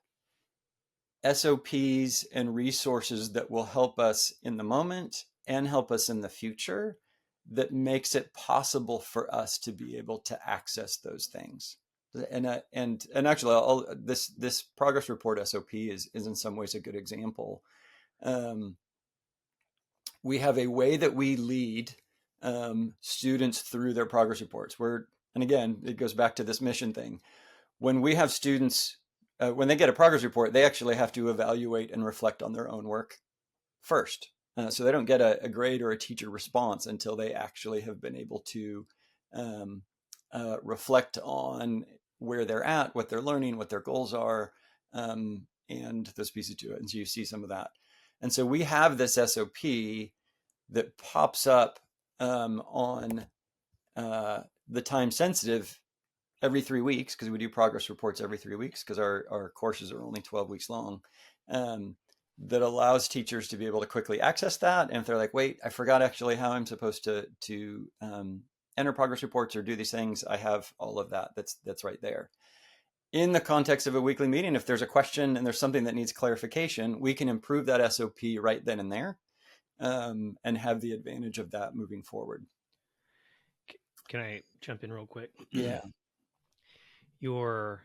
SOPs and resources that will help us in the moment and help us in the future, that makes it possible for us to be able to access those things. And actually, this progress report SOP is in some ways a good example. We have a way that we lead students through their progress reports. And again, it goes back to this mission thing. When we have students, when they get a progress report, they actually have to evaluate and reflect on their own work first. So they don't get a grade or a teacher response until they actually have been able to reflect on where they're at, what they're learning, what their goals are, and those pieces to it. And so you see some of that. And so we have this SOP that pops up on the time sensitive every 3 weeks, because we do progress reports every 3 weeks because our courses are only 12 weeks long, that allows teachers to be able to quickly access that. And if they're like, wait, I forgot actually how I'm supposed to enter progress reports or do these things, I have all of that. That's right there. In the context of a weekly meeting, if there's a question and there's something that needs clarification, we can improve that SOP right then and there, and have the advantage of that moving forward. Can I jump in real quick? Yeah. You're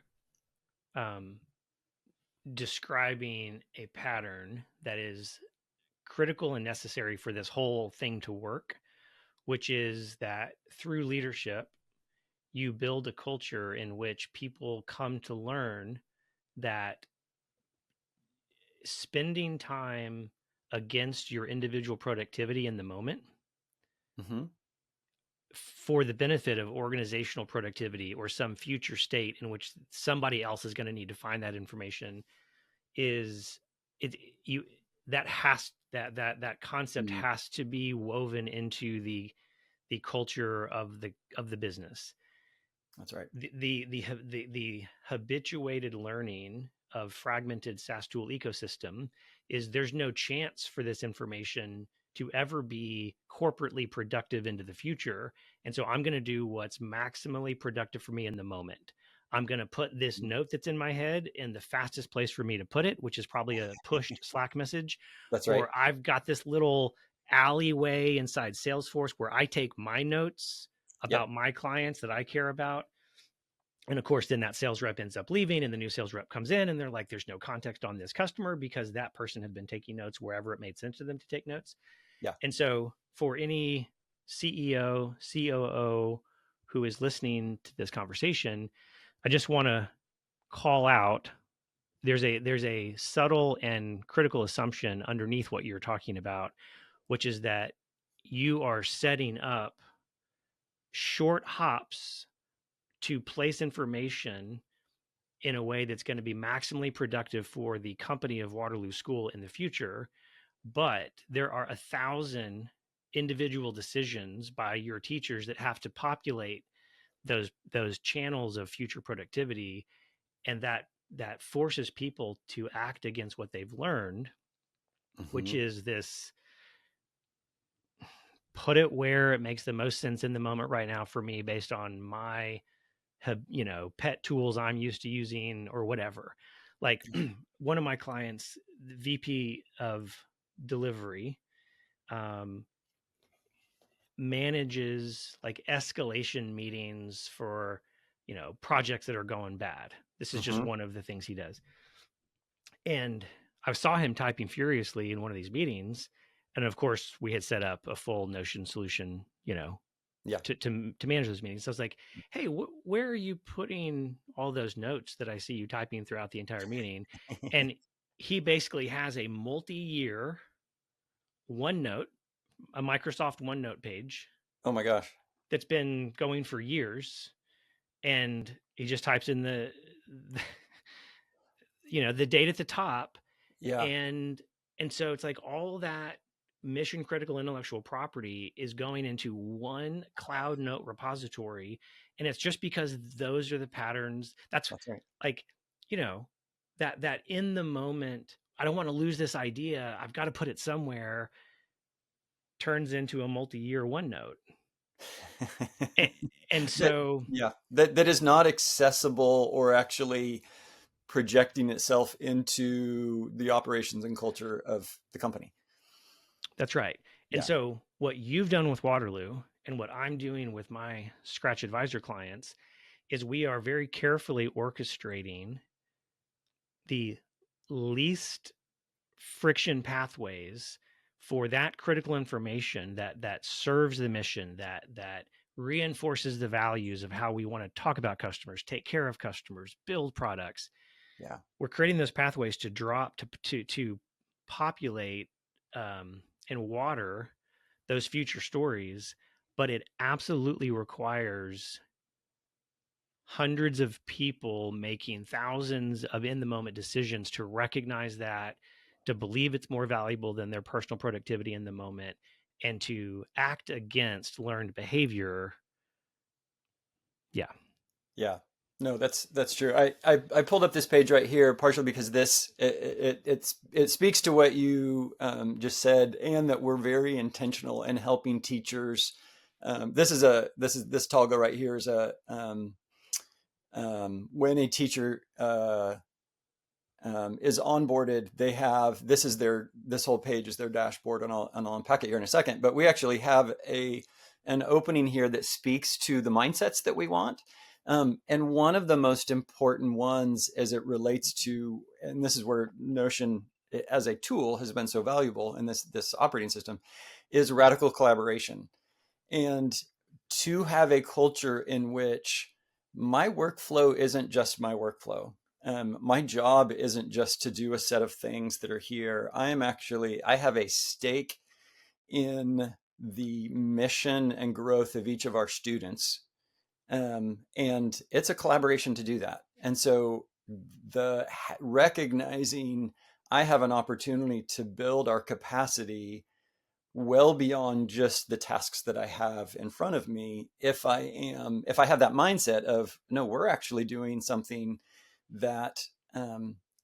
describing a pattern that is critical and necessary for this whole thing to work, which is that through leadership, you build a culture in which people come to learn that spending time against your individual productivity in the moment, Mm-hmm. for the benefit of organizational productivity or some future state in which somebody else is going to need to find that information, that concept Mm-hmm. has to be woven into the culture of the business. That's right. The habituated learning of fragmented SaaS tool ecosystem is there's no chance for this information to ever be corporately productive into the future. And so I'm going to do what's maximally productive for me in the moment. I'm going to put this note that's in my head in the fastest place for me to put it, which is probably a pushed Slack message. That's right. Or I've got this little alleyway inside Salesforce where I take my notes Yep. about my clients that I care about. And of course, then that sales rep ends up leaving and the new sales rep comes in and they're like, there's no context on this customer because that person had been taking notes wherever it made sense to them to take notes. Yeah. And so for any CEO, COO who is listening to this conversation, I just want to call out there's a subtle and critical assumption underneath what you're talking about, which is that you are setting up short hops to place information in a way that's going to be maximally productive for the company of Waterloo School in the future. But there are 1,000 individual decisions by your teachers that have to populate those channels of future productivity, and that forces people to act against what they've learned, which is this put it where it makes the most sense in the moment right now for me based on my pet tools I'm used to using or whatever. Like one of my clients, the VP of delivery, manages like escalation meetings for, projects that are going bad. This is just one of the things he does. And I saw him typing furiously in one of these meetings. And of course, we had set up a full Notion solution, to manage those meetings. So I was like, hey, where are you putting all those notes that I see you typing throughout the entire meeting? And he basically has a multi-year OneNote, a Microsoft OneNote page. Oh my gosh. That's been going for years. And he just types in the date at the top. Yeah. And so it's like all that mission critical intellectual property is going into one cloud note repository. And it's just because those are the patterns. That's right. Like, that in the moment, I don't want to lose this idea, I've got to put it somewhere, turns into a multi-year OneNote. and so that is not accessible or actually projecting itself into the operations and culture of the company. That's right. And so what you've done with Waterloo and what I'm doing with my Scratch Advisor clients is we are very carefully orchestrating the least friction pathways for that critical information that serves the mission, that reinforces the values of how we want to talk about customers, take care of customers, build products. Yeah. We're creating those pathways to drop to populate and water those future stories, but it absolutely requires hundreds of people making thousands of in the moment decisions to recognize that, to believe it's more valuable than their personal productivity in the moment, and to act against learned behavior. Yeah. No, that's true. I pulled up this page right here partially because it speaks to what you just said, and that we're very intentional in helping teachers. This toggle right here is a when a teacher is onboarded, they have this whole page is their dashboard, and I'll unpack it here in a second. But we actually have an opening here that speaks to the mindsets that we want. And one of the most important ones as it relates to, and this is where Notion as a tool has been so valuable in this operating system, is radical collaboration. And to have a culture in which my workflow isn't just my workflow. My job isn't just to do a set of things that are here. I have a stake in the mission and growth of each of our students. And it's a collaboration to do that. And so the recognizing I have an opportunity to build our capacity well beyond just the tasks that I have in front of me. If I have that mindset of, no, we're actually doing something that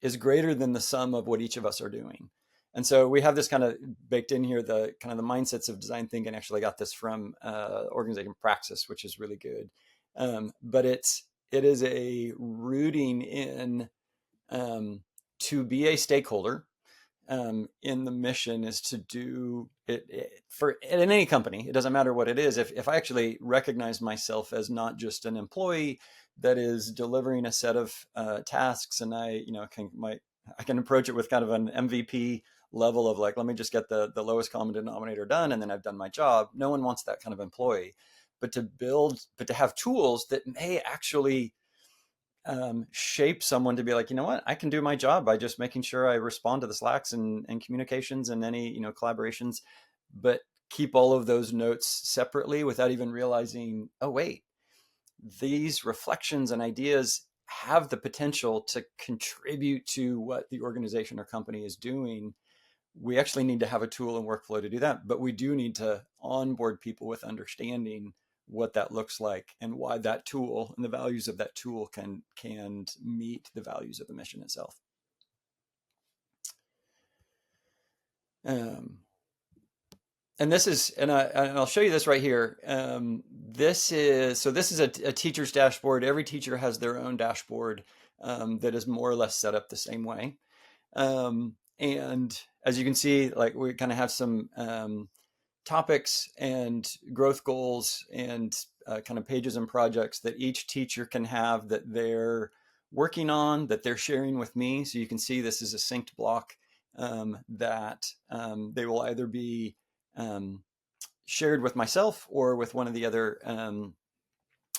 is greater than the sum of what each of us are doing. And so we have this kind of baked in here, the kind of the mindsets of design thinking. Actually got this from Organization Praxis, which is really good. But it is a rooting in to be a stakeholder in the mission is to do it for in any company. It doesn't matter what it is. If I actually recognize myself as not just an employee that is delivering a set of tasks, and I can approach it with kind of an MVP level of like, let me just get the lowest common denominator done, and then I've done my job. No one wants that kind of employee. But to have tools that may actually shape someone to be like, you know what, I can do my job by just making sure I respond to the Slacks and communications and any, collaborations, but keep all of those notes separately without even realizing, oh, wait, these reflections and ideas have the potential to contribute to what the organization or company is doing. We actually need to have a tool and workflow to do that, but we do need to onboard people with understanding what that looks like and why that tool and the values of that tool can meet the values of the mission itself. And this is, and I'll show you this right here. This is a teacher's dashboard. Every teacher has their own dashboard that is more or less set up the same way. And as you can see, like we kind of have some topics and growth goals and kind of pages and projects that each teacher can have that they're working on, that they're sharing with me. So you can see this is a synced block that they will either be shared with myself or with one of the other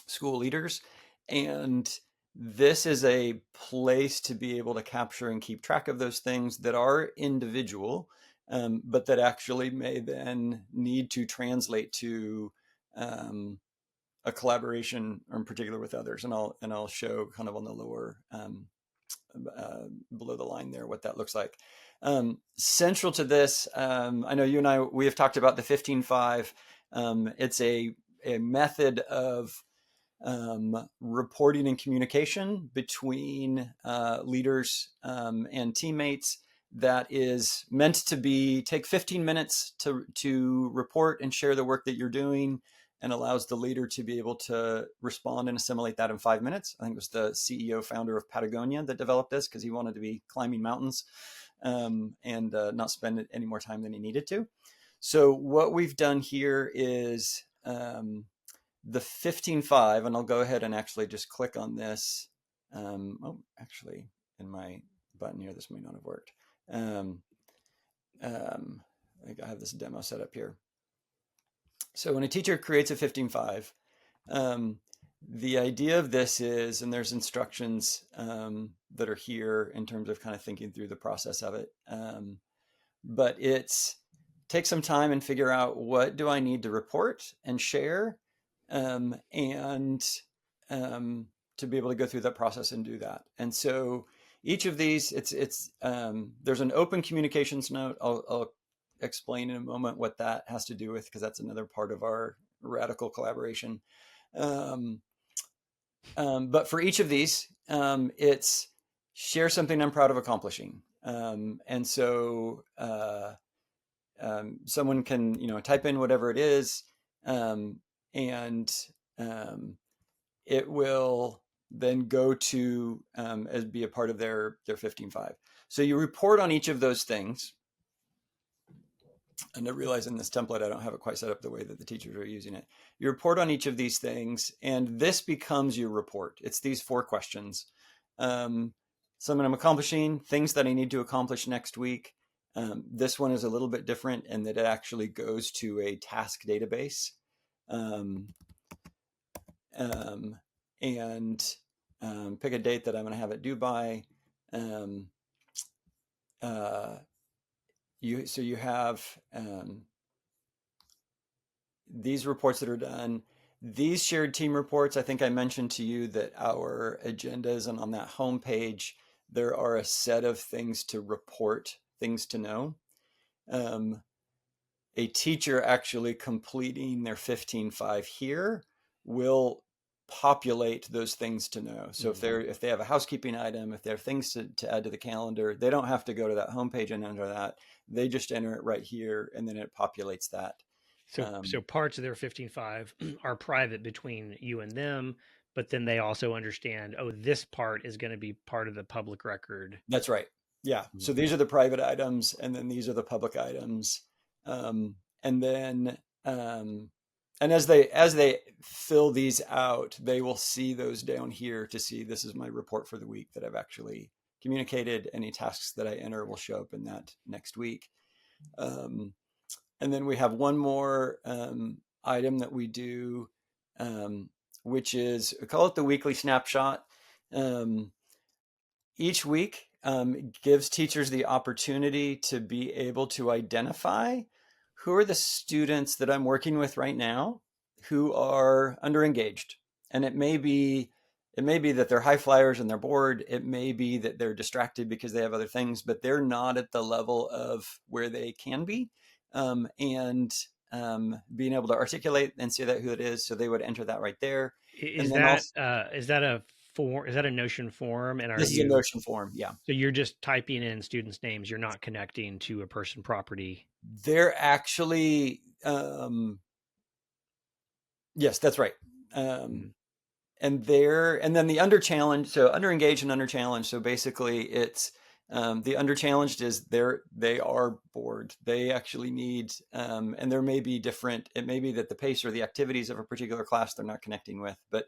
school leaders. And this is a place to be able to capture and keep track of those things that are individual, but that actually may then need to translate to a collaboration, or in particular with others. And I'll show kind of on the lower below the line there what that looks like. Central to this, I know you and we have talked about the 15-5. It's a method of reporting and communication between leaders and teammates that is meant to take 15 minutes to report and share the work that you're doing, and allows the leader to be able to respond and assimilate that in 5 minutes. I think it was the CEO founder of Patagonia that developed this because he wanted to be climbing mountains and not spend any more time than he needed to. So what we've done here is the 15-5, and I'll go ahead and actually just click on this. Actually, in my button here, this may not have worked. I think I have this demo set up here. So when a teacher creates a 15-5, the idea of this is, and there's instructions that are here in terms of kind of thinking through the process of it, but take some time and figure out, what do I need to report and share, and to be able to go through that process and do that. And so each of these, there's an open communications note. I'll explain in a moment what that has to do with, because that's another part of our radical collaboration. But for each of these, it's share something I'm proud of accomplishing. And so someone can, type in whatever it is, and it will then go to as be a part of their 15-5. So you report on each of those things. And I realize in this template, I don't have it quite set up the way that the teachers are using it. You report on each of these things, and this becomes your report. It's these 4 questions. Something I'm accomplishing, things that I need to accomplish next week. This one is a little bit different in that it actually goes to a task database. And pick a date that I'm going to have it due by. You have these reports that are done. These shared team reports, I think I mentioned to you that our agendas, and on that homepage, there are a set of things to report, things to know. A teacher actually completing their 15-5 here will populate those things to know. So if they have a housekeeping item, if there are things to add to the calendar, they don't have to go to that homepage and enter that. They just enter it right here, and then it populates that. So parts of their 15-5 are private between you and them, but then they also understand, oh, this part is going to be part of the public record. That's right. Yeah. So these are the private items, and then these are the public items. And then, and as they fill these out, they will see those down here to see this is my report for the week that I've actually communicated. Any tasks that I enter will show up in that next week. And then we have one more item that we do, which is, we call it the weekly snapshot. Each week gives teachers the opportunity to be able to identify who are the students that I'm working with right now who are underengaged. And it may be that they're high flyers and they're bored. It may be that they're distracted because they have other things, but they're not at the level of where they can be. And being able to articulate and say that who it is, so they would enter that right there. Is And then that also, is that a form? Is that a Notion form? And are this is a you Notion form. Yeah. so you're just typing in students' names? You're not connecting to a person property. They're actually, yes, that's right. And then the under challenge, so under engaged and under challenged. So basically it's, the under challenged is they are bored. They actually need, and there may be different, it may be that the pace or the activities of a particular class they're not connecting with, but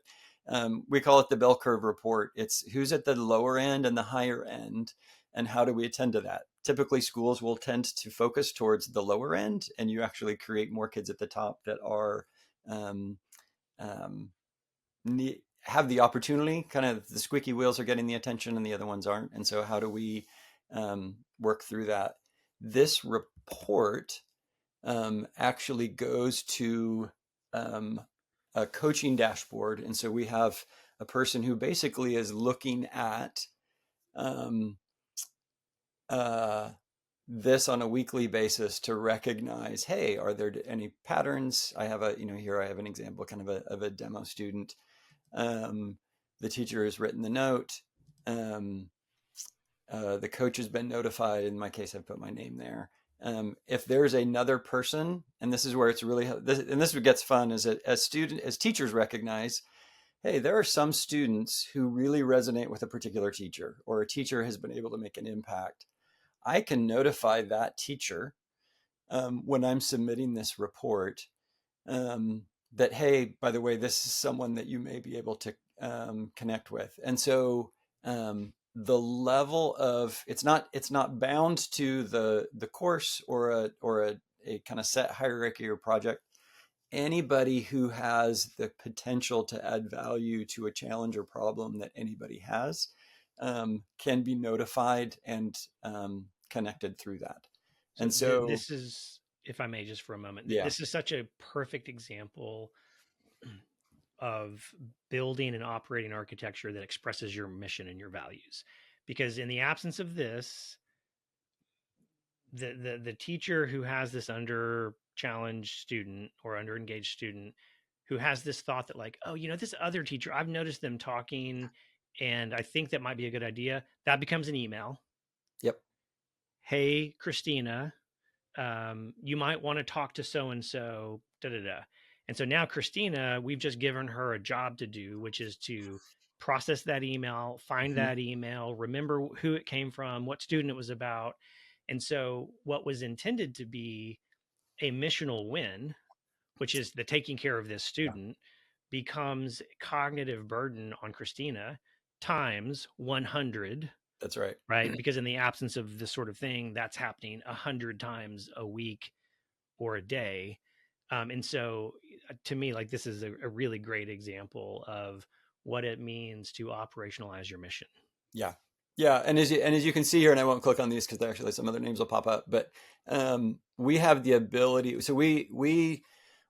we call it the bell curve report. It's who's at the lower end and the higher end, and how do we attend to that? Typically schools will tend to focus towards the lower end, and you actually create more kids at the top that are, have the opportunity, kind of the squeaky wheels are getting the attention and the other ones aren't. And so how do we work through that? This report actually goes to a coaching dashboard. And so we have a person who basically is looking at this on a weekly basis to recognize, hey, are there any patterns? I have here I have an example kind of a demo student. The teacher has written the note. The coach has been notified. In my case, I've put my name there. If there's another person, and this is where it's really, and this is what gets fun, is that as teachers recognize, hey, there are some students who really resonate with a particular teacher, or a teacher has been able to make an impact. I can notify that teacher when I'm submitting this report that, hey, by the way, this is someone that you may be able to connect with. And so the level of, it's not bound to the course or a kind of set hierarchy or project. Anybody who has the potential to add value to a challenge or problem that anybody has can be notified and connected through that. And so this is, if I may, just for a moment, yeah, this is such a perfect example of building and operating architecture that expresses your mission and your values. Because in the absence of this, the teacher who has this under challenged student or under engaged student who has this thought that, like, oh, this other teacher, I've noticed them talking and I think that might be a good idea, that becomes an email. yep. Hey, Christina, you might want to talk to so and so, da da da. And so now Christina, we've just given her a job to do, which is to process that email, find that email, remember who it came from, what student it was about. And so what was intended to be a missional win, which is the taking care of this student, becomes cognitive burden on Christina times 100. That's right. Right. Because in the absence of this sort of thing, that's happening 100 times a week or a day. And so to me, like, this is a really great example of what it means to operationalize your mission. Yeah. Yeah. And as you can see here, and I won't click on these because actually some other names will pop up, but we have the ability. So we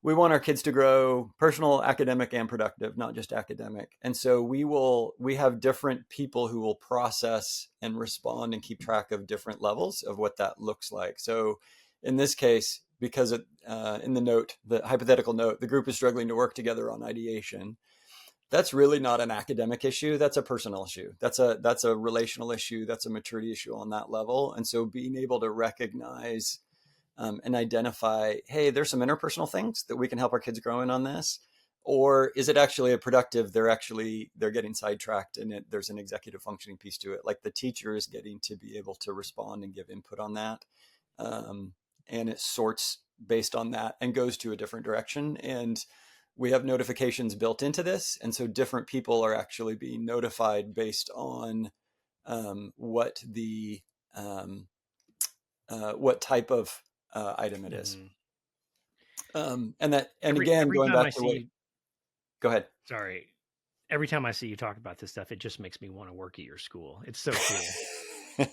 want our kids to grow personal, academic, and productive, not just academic. And so we have different people who will process and respond and keep track of different levels of what that looks like. So in this case, because in the note, the hypothetical note, the group is struggling to work together on ideation. That's really not an academic issue. That's a personal issue. That's a relational issue. That's a maturity issue on that level. And so being able to recognize and identify, hey, there's some interpersonal things that we can help our kids grow in on this, or is it actually a productive, they're getting sidetracked and there's an executive functioning piece to it. Like the teacher is getting to be able to respond and give input on that. And it sorts based on that and goes to a different direction. And we have notifications built into this. And so different people are actually being notified based on what the what type of item it is. And again, Every going time I back to see what, you, go ahead. sorry, every time I see you talk about this stuff, it just makes me want to work at your school. It's so cool.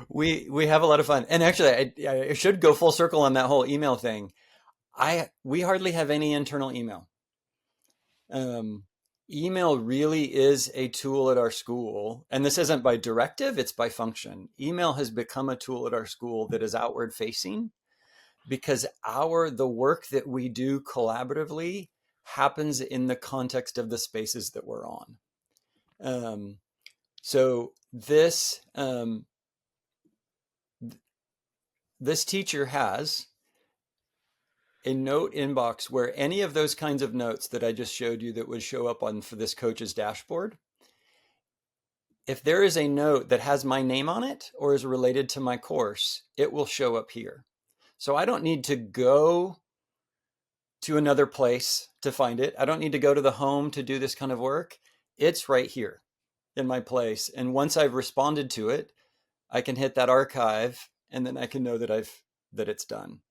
We have a lot of fun, and actually, I should go full circle on that whole email thing. We hardly have any internal email. Email really is a tool at our school, and this isn't by directive; it's by function. Email has become a tool at our school that is outward facing, because the work that we do collaboratively happens in the context of the spaces that we're on. So this teacher has a note inbox where any of those kinds of notes that I just showed you that would show up for this coach's dashboard, if there is a note that has my name on it or is related to my course, it will show up here. So I don't need to go to another place to find it. I don't need to go to the home to do this kind of work. It's right here in my place. And once I've responded to it, I can hit that archive and then I can know that it's done.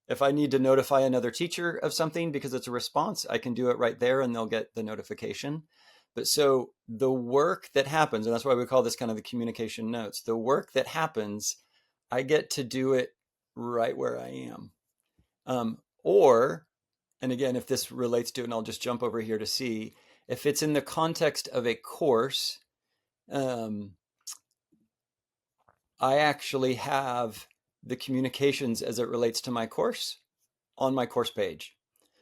If I need to notify another teacher of something because it's a response, I can do it right there and they'll get the notification. But so the work that happens, and that's why we call this kind of the communication notes, the work that happens, I get to do it right where I am. And again, if this relates to it, and I'll just jump over here to see, if it's in the context of a course, I actually have the communications as it relates to my course on my course page.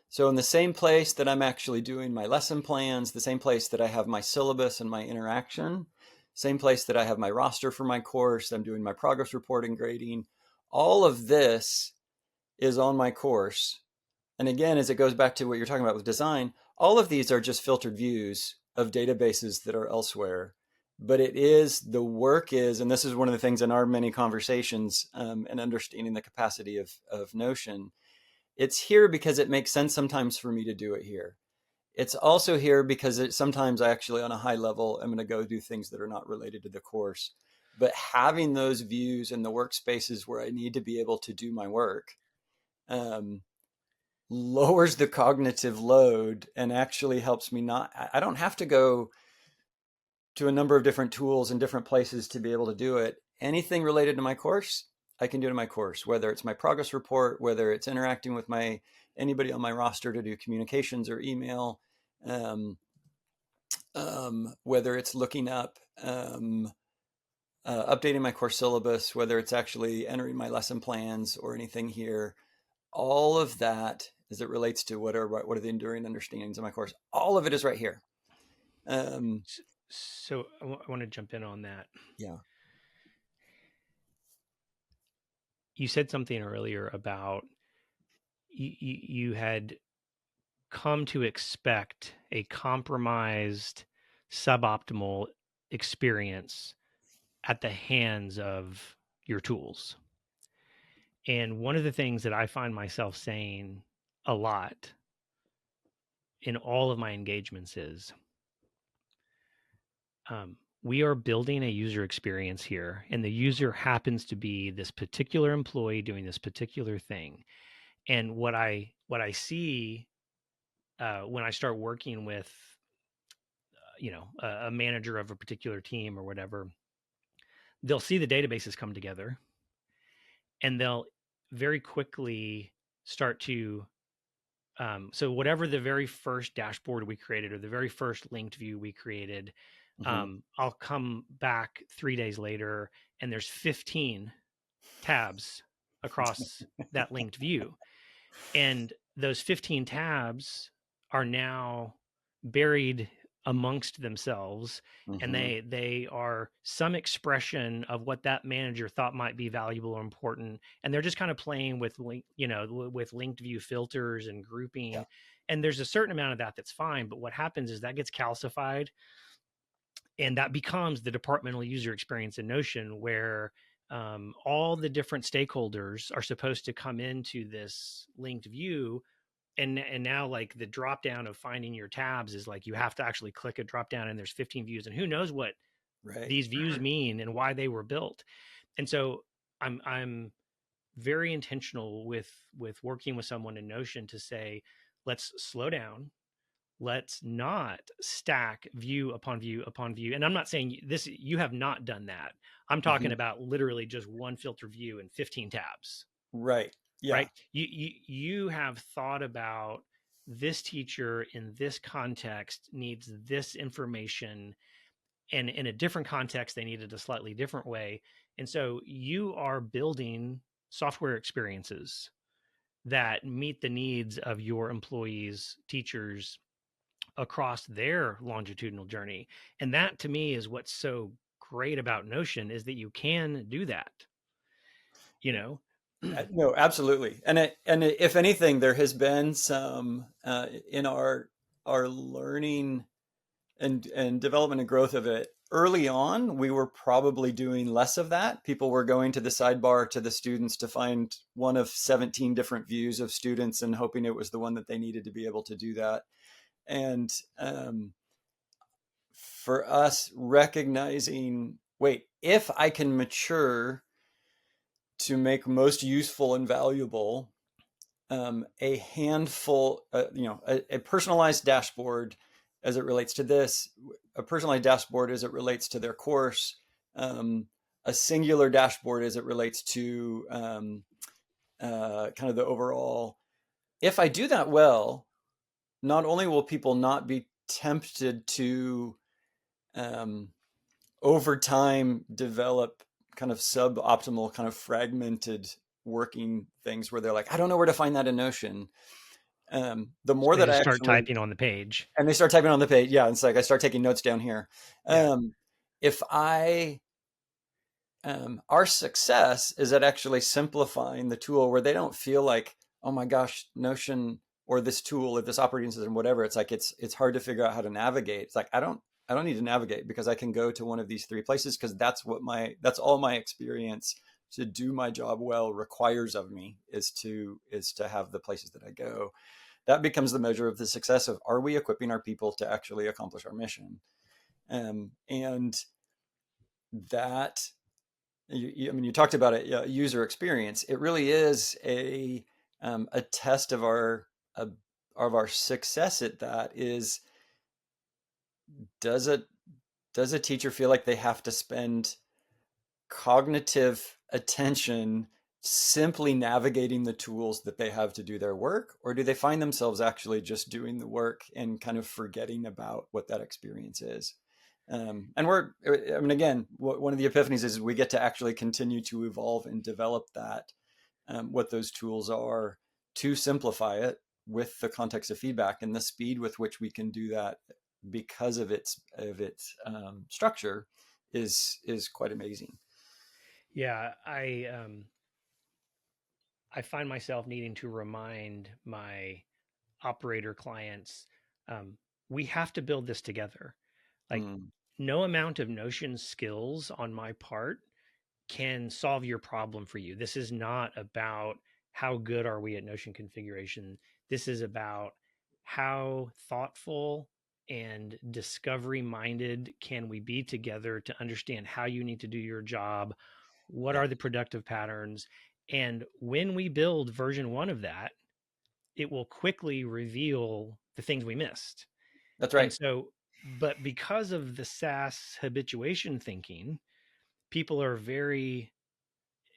So in the same place that I'm actually doing my lesson plans, the same place that I have my syllabus and my interaction, same place that I have my roster for my course, I'm doing my progress report and grading, all of this is on my course. And again, as it goes back to what you're talking about with design, all of these are just filtered views of databases that are elsewhere. But the work is, and this is one of the things in our many conversations and understanding the capacity of Notion, it's here because it makes sense sometimes for me to do it here. It's also here because sometimes I actually, on a high level, I'm going to go do things that are not related to the course. But having those views in the workspaces where I need to be able to do my work lowers the cognitive load and actually helps me I don't have to go to a number of different tools and different places to be able to do it. Anything related to my course, I can do to my course, whether it's my progress report, whether it's interacting with anybody on my roster to do communications or email, whether it's looking up, updating my course syllabus, whether it's actually entering my lesson plans or anything here. All of that, as it relates to what are the enduring understandings of my course, all of it is right here. So I want to jump in on that. Yeah. You said something earlier about you had come to expect a compromised, suboptimal experience at the hands of your tools. And one of the things that I find myself saying a lot in all of my engagements is we are building a user experience here, and the user happens to be this particular employee doing this particular thing. And what I see when I start working with, a manager of a particular team or whatever, they'll see the databases come together, and they'll very quickly start to. So whatever the very first dashboard we created or the very first linked view we created, I'll come back 3 days later and there's 15 tabs across that linked view. And those 15 tabs are now buried amongst themselves, and Mm-hmm. they are some expression of what that manager thought might be valuable or important, and they're just kind of playing with with linked view filters and Yeah. grouping, and there's a certain amount of that that's fine, but what happens is that gets calcified, and that becomes the departmental user experience in Notion, where all the different stakeholders are supposed to come into this linked view, and now like the drop down of finding your tabs is like you have to actually click a drop down and there's 15 views, and who knows what Right. these views mean and why they were built. And so I'm very intentional with working with someone in Notion to say, let's slow down, let's not stack view upon view upon view. And I'm not saying this, you have not done that. I'm talking Mm-hmm. about literally just one filter view and 15 tabs, Right. Yeah. right? You have thought about this teacher in this context needs this information, and in a different context they need it a slightly different way. And so you are building software experiences that meet the needs of your employees, teachers, across their longitudinal journey. And that to me is what's so great about Notion, is that you can do that, you know. No, absolutely. If anything, there has been some in our learning and development and growth of it. Early on, we were probably doing less of that. People were going to the sidebar to the students to find one of 17 different views of students and hoping it was the one that they needed to be able to do that. And for us, recognizing, wait, if I can mature to make most useful and valuable a handful, a personalized dashboard as it relates to this, a personalized dashboard as it relates to their course, a singular dashboard as it relates to kind of the overall. If I do that well, not only will people not be tempted to over time develop kind of suboptimal, kind of fragmented working things where they're like, I don't know where to find that in Notion. The So more they that I just start actually, typing on the page. and they start typing on the page. Yeah. It's like, I start taking notes down here. Yeah. If I, our success is at actually simplifying the tool where they don't feel like, oh my gosh, Notion or this tool or this operating system, whatever. It's like, it's hard to figure out how to navigate. It's like, I don't need to navigate because I can go to one of these three places because that's all my experience to do my job well requires of me is to have the places that I go. That becomes the measure of the success of, are we equipping our people to actually accomplish our mission? And that, I mean, you talked about it, user experience. It really is a test of our success at that is, does a teacher feel like they have to spend cognitive attention simply navigating the tools that they have to do their work, or do they find themselves actually just doing the work and kind of forgetting about what that experience is? And I mean, again, one of the epiphanies is we get to actually continue to evolve and develop that, what those tools are, to simplify it with the context of feedback, and the speed with which we can do that because of its structure is quite amazing. Yeah. I find myself needing to remind my operator clients, um, we have to build this together. Like, Mm, no amount of Notion skills on my part can solve your problem for you. This is not about how good are we at Notion configuration. This is about how thoughtful and discovery minded can we be together to understand how you need to do your job, what yeah, are the productive patterns. And when we build version 1 of that, it will quickly reveal the things we missed. that's And right. so, but because of the SaaS habituation thinking, people are very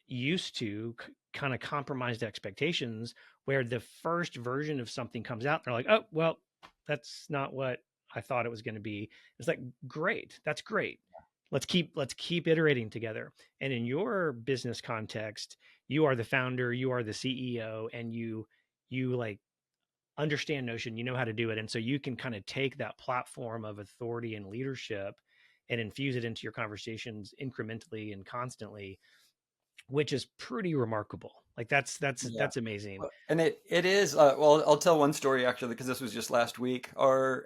used to kind of compromised expectations, where the first version of something comes out, they're like, oh, well, that's not what I thought it was going to be. It's like, great, that's great. Let's keep iterating together. And in your business context, you are the founder, you are the CEO, and you like understand Notion, you know how to do it. And so you can kind of take that platform of authority and leadership and infuse it into your conversations incrementally and constantly, which is pretty remarkable. Like Yeah. that's amazing. And it is, well, I'll tell one story actually, because this was just last week. Our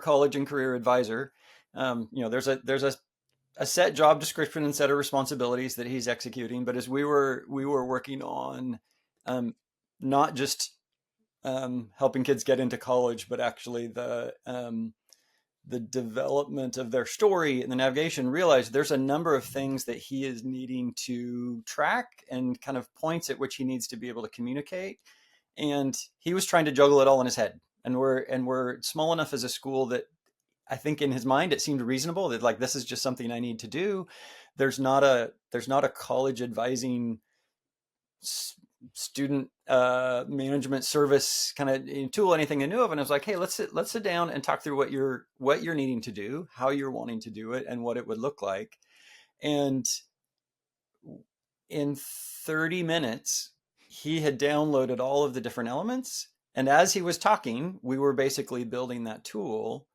college and career advisor, there's a set job description and set of responsibilities that he's executing. But as we were working on, not just helping kids get into college, but actually the development of their story and the navigation, realized there's a number of things that he is needing to track and kind of points at which he needs to be able to communicate. And he was trying to juggle it all in his head. And we're small enough as a school that I think in his mind it seemed reasonable that, like, this is just something I need to do. There's not a college advising student management service kind of tool, anything I knew of. And I was like, hey, let's sit down and talk through what you're needing to do, how you're wanting to do it, and what it would look like. And in 30 minutes, he had downloaded all of the different elements. And as he was talking, we were basically building that tool.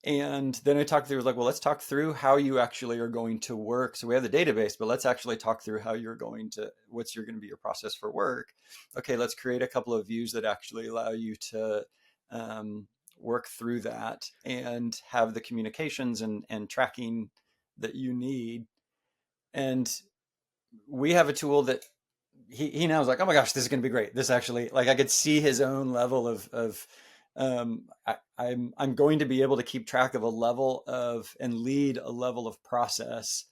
And then I talked through, like, well, let's talk through how you actually are going to work. So we have the database, but let's actually talk through how you're going to, what's going to be your process for work. Okay, let's create a couple of views that actually allow you to work through that and have the communications and tracking that you need. And we have a tool that he now is like, oh my gosh, this is going to be great. This actually, like, I could see his own level of I'm going to be able to keep track of a level of and lead a level of process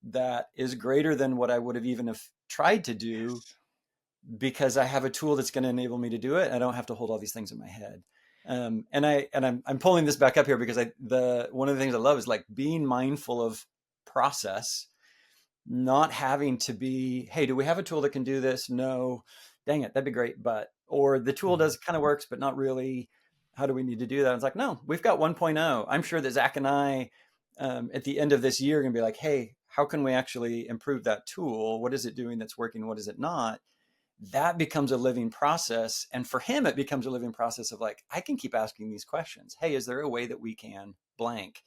that is greater than what I would have even have tried to do, because I have a tool that's going to enable me to do it. I don't have to hold all these things in my head. And I'm pulling this back up here because one of the things I love is, like, being mindful of process, not having to be, hey, do we have a tool that can do this? No, dang it, that'd be great. Or the tool does kind of works, but not really. How do we need to do that? It's like, no, we've got 1.0. I'm sure that Zach and I, at the end of this year, are going to be like, hey, how can we actually improve that tool? What is it doing that's working? What is it not? That becomes a living process. And for him, it becomes a living process of, like, I can keep asking these questions. Hey, is there a way that we can blank?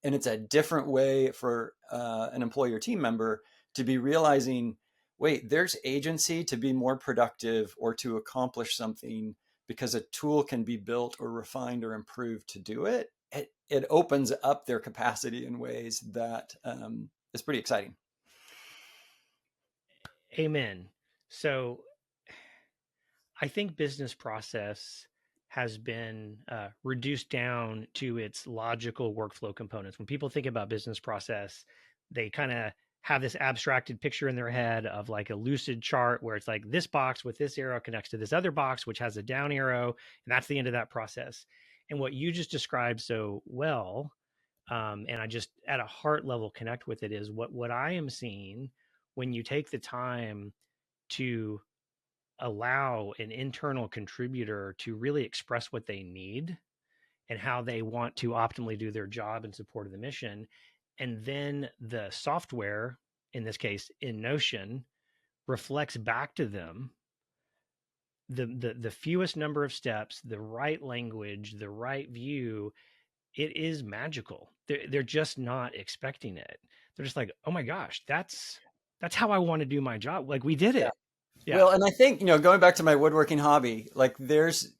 And it's a different way for an employee or team member to be realizing, wait, there's agency to be more productive or to accomplish something because a tool can be built or refined or improved to do it. It opens up their capacity in ways that is pretty exciting. Amen. So I think business process has been reduced down to its logical workflow components. When people think about business process, they kind of have this abstracted picture in their head of, like, a lucid chart where it's like this box with this arrow connects to this other box, which has a down arrow, and that's the end of that process. And what you just described so well, and I just at a heart level connect with it, is what I am seeing when you take the time to allow an internal contributor to really express what they need and how they want to optimally do their job in support of the mission. And then the software, in this case, in Notion, reflects back to them the fewest number of steps, the right language, the right view. It is magical. They're just not expecting it. They're just like, oh my gosh, that's how I want to do my job. Like, we did it. Yeah. Well, and I think, going back to my woodworking hobby, like, there's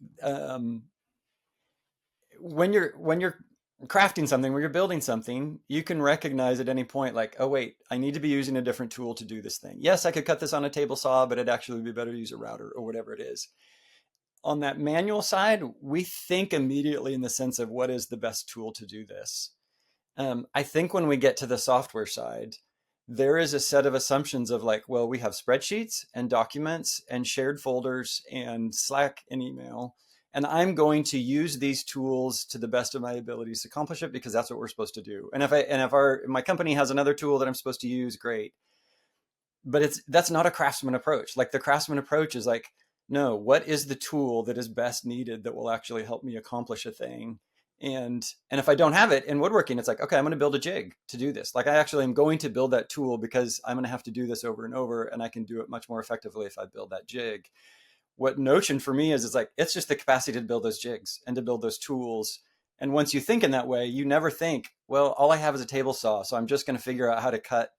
when you're crafting something, when you're building something, you can recognize at any point, like, oh wait, I need to be using a different tool to do this thing. Yes, I could cut this on a table saw, but it'd actually be better to use a router or whatever it is. On that manual side, we think immediately in the sense of what is the best tool to do this. I think when we get to the software side, there is a set of assumptions of, like, well, we have spreadsheets and documents and shared folders and Slack and email, and I'm going to use these tools to the best of my abilities to accomplish it because that's what we're supposed to do. And if my company has another tool that I'm supposed to use, great. But that's not a craftsman approach. Like, the craftsman approach is like, no, what is the tool that is best needed that will actually help me accomplish a thing? And if I don't have it in woodworking, it's like, okay, I'm going to build a jig to do this. Like, I actually am going to build that tool because I'm going to have to do this over and over, and I can do it much more effectively if I build that jig. what Notion for me is like, it's just the capacity to build those jigs and to build those tools. And once you think in that way, you never think, well, all I have is a table saw, so I'm just going to figure out how to cut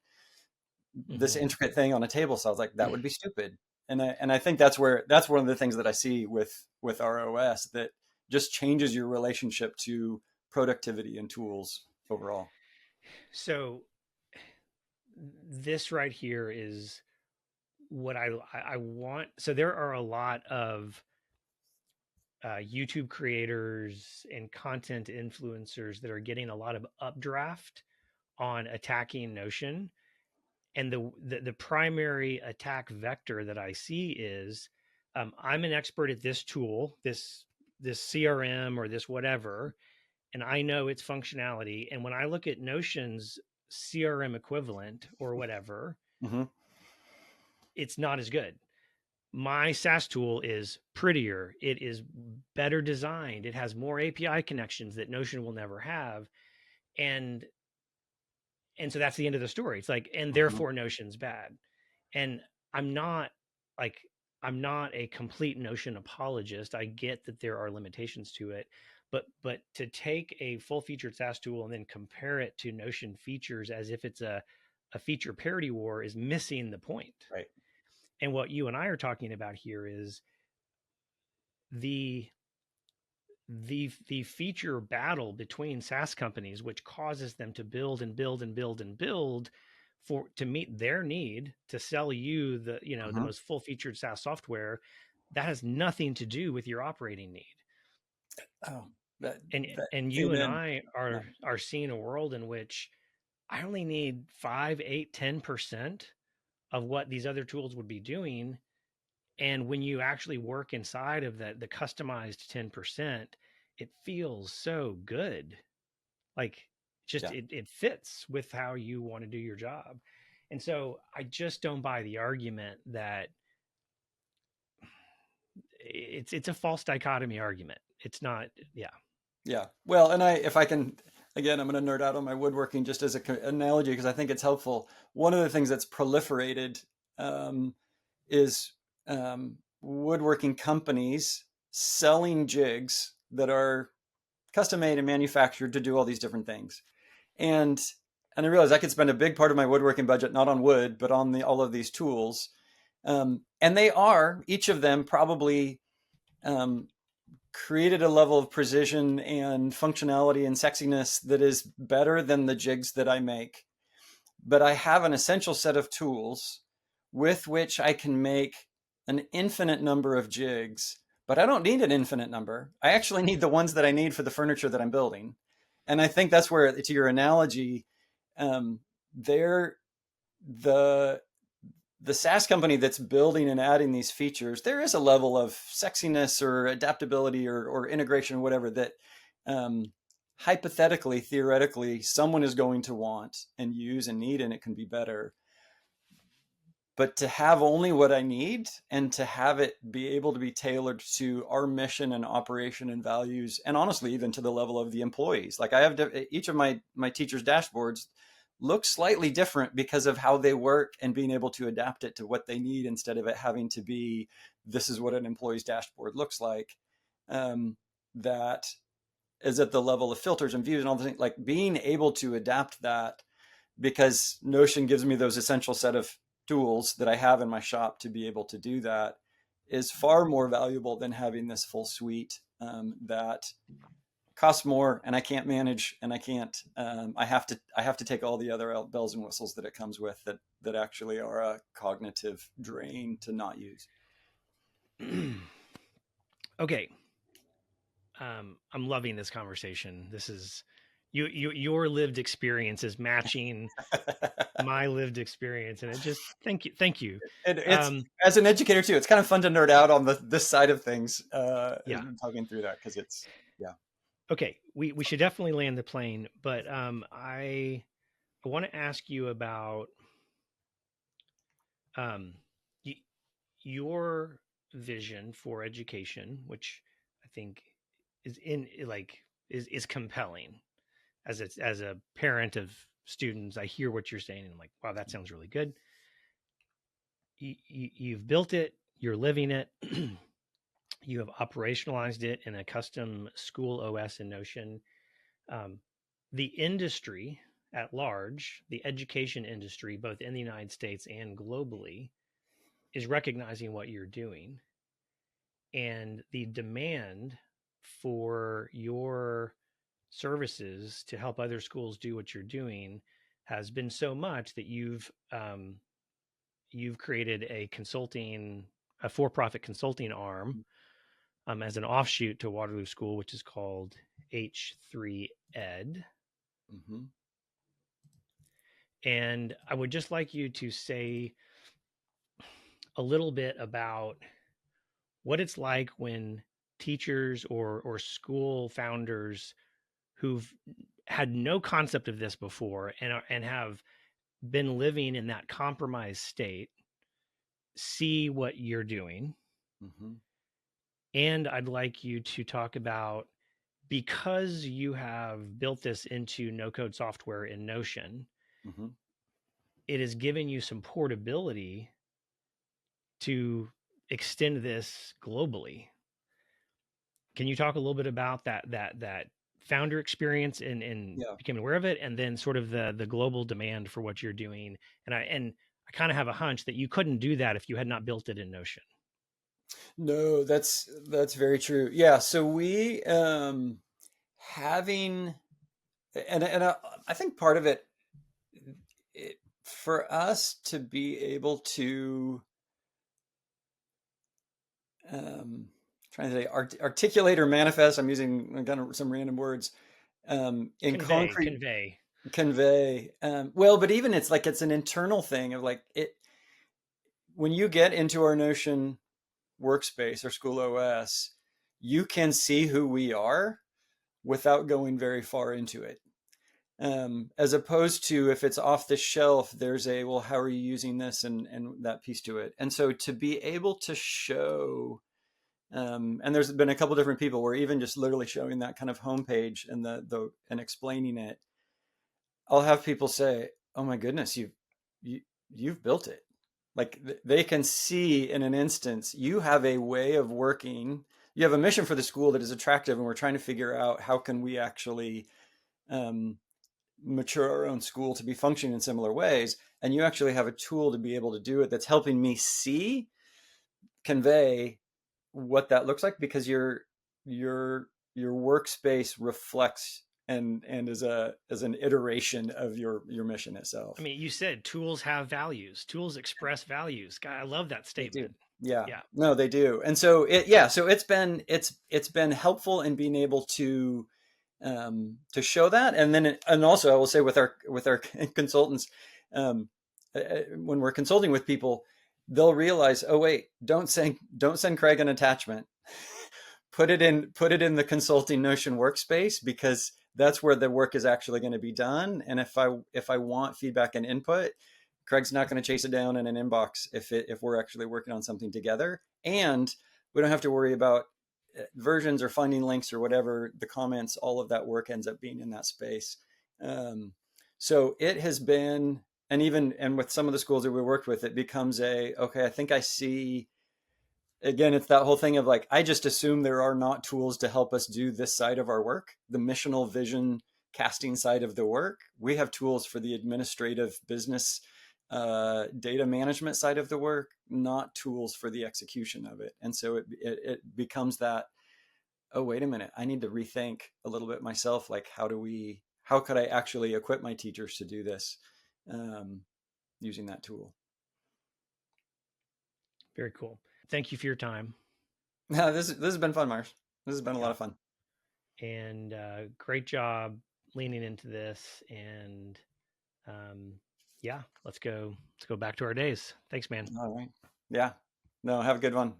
this intricate thing on a table saw. I was like, that would be stupid. And I think that's one of the things that I see with ROS that just changes your relationship to productivity and tools overall. So this right here is what I want. So there are a lot of YouTube creators and content influencers that are getting a lot of updraft on attacking Notion. And the primary attack vector that I see is I'm an expert at this tool, this CRM or this whatever, and I know its functionality. And when I look at Notion's CRM equivalent or whatever, it's not as good. My SaaS tool is prettier. It is better designed. It has more API connections that Notion will never have. And so that's the end of the story. It's like, and therefore Notion's bad. And I'm not a complete Notion apologist. I get that there are limitations to it, but to take a full featured SaaS tool and then compare it to Notion features as if it's a feature parity war is missing the point. Right. And what you and I are talking about here is the feature battle between SaaS companies, which causes them to build and build and build and build to meet their need to sell you the most full featured SaaS software. That has nothing to do with your operating need. Oh, and you and I are seeing a world in which I only need 5, 8, 10% of what these other tools would be doing. And when you actually work inside of the customized 10%, it feels so good. Like it fits with how you want to do your job. And so I just don't buy the argument that it's a false dichotomy argument. It's not. Yeah. Yeah. Well, and if I can, again, I'm going to nerd out on my woodworking just as an analogy because I think it's helpful. One of the things that's proliferated is woodworking companies selling jigs that are custom made and manufactured to do all these different things. And I realized I could spend a big part of my woodworking budget not on wood, but on all of these tools. And they are, each of them probably created a level of precision and functionality and sexiness that is better than the jigs that I make. But I have an essential set of tools with which I can make an infinite number of jigs, but I don't need an infinite number. I actually need the ones that I need for the furniture that I'm building. And I think that's where, to your analogy, the SaaS company that's building and adding these features, there is a level of sexiness or adaptability or integration or whatever that hypothetically, theoretically, someone is going to want and use and need, and it can be better. But to have only what I need and to have it be able to be tailored to our mission and operation and values, and honestly, even to the level of the employees. Like I have each of my teachers' dashboards look slightly different because of how they work and being able to adapt it to what they need instead of it having to be, this is what an employee's dashboard looks like. That is at the level of filters and views and all the things, like being able to adapt that, because Notion gives me those essential set of tools that I have in my shop to be able to do that, is far more valuable than having this full suite that costs more and I can't manage and I can't, I have to take all the other bells and whistles that it comes with that actually are a cognitive drain to not use. Okay. I'm loving this conversation. This is your lived experience is matching my lived experience, and it just thank you. It's as an educator too, it's kind of fun to nerd out on this side of things. Talking through that because it's Okay, we should definitely land the plane, but I want to ask you about your vision for education, which I think is compelling. As a parent of students, I hear what you're saying and I'm like, wow, that sounds really good. You've built it, you're living it. You have operationalized it in a custom school OS in Notion. Um, the industry at large, the education industry, both in the United States and globally, is recognizing what you're doing. And the demand for your services to help other schools do what you're doing has been so much that you've created a for-profit consulting arm as an offshoot to Waterloo School, which is called H3 Ed. Mm-hmm. And I would just like you to say a little bit about what it's like when teachers or school founders who've had no concept of this before and have been living in that compromised state see what you're doing. Mm-hmm. And I'd like you to talk about, because you have built this into no code software in Notion, Mm-hmm. it is giving you some portability to extend this globally. Can you talk a little bit about that founder experience in Yeah. becoming aware of it, and then sort of the global demand for what you're doing? And I kind of have a hunch that you couldn't do that if you had not built it in Notion. No, that's very true. Yeah. So we having and I think part of it, for us to be able to trying to say articulate or manifest. I'm using kind of some random words in Convey, concrete convey. convey. Well, but even it's like it's an internal thing of like it when you get into our Notion workspace or school OS, you can see who we are without going very far into it. As opposed to if it's off the shelf, there's a, well, how are you using this and that piece to it. And so to be able to show, and there's been a couple different people where even just literally showing that kind of homepage and and explaining it, I'll have people say, "Oh my goodness, you've built it." Like they can see in an instance, you have a way of working. You have a mission for the school that is attractive, and we're trying to figure out how can we actually um, mature our own school to be functioning in similar ways. And you actually have a tool to be able to do it that's helping me see, convey what that looks like, because your workspace reflects and is a as an iteration of your mission I itself. mean, you said tools have values. Tools express values. God, I love that They do. statement. Yeah. Yeah. No, they do. And so so it's been helpful in being able to show that. And then and also I will say with our consultants, when we're consulting with people, they'll realize, oh wait, don't send Craig an attachment. Put it in the consulting Notion workspace, because that's where the work is actually going to be done. And if I want feedback and input, Craig's not going to chase it down in an inbox if we're actually working on something together. And we don't have to worry about versions or finding links or whatever the comments. All of that work ends up being in that space. So it has been, and with some of the schools that we worked with, it becomes okay, I think I see. Again, it's that whole thing of like, I just assume there are not tools to help us do this side of our work, the missional vision casting side of the work. We have tools for the administrative business data management side of the work, not tools for the execution of it. And so it becomes that, oh, wait a minute, I need to rethink a little bit myself. Like, how could I actually equip my teachers to do this using that tool? Very cool. Thank you for your time. This has been fun, Mars. This has been a lot Yeah. of fun. And great job leaning into this. And yeah, let's go back to our days. Thanks, man. All right. Yeah. No, have a good one.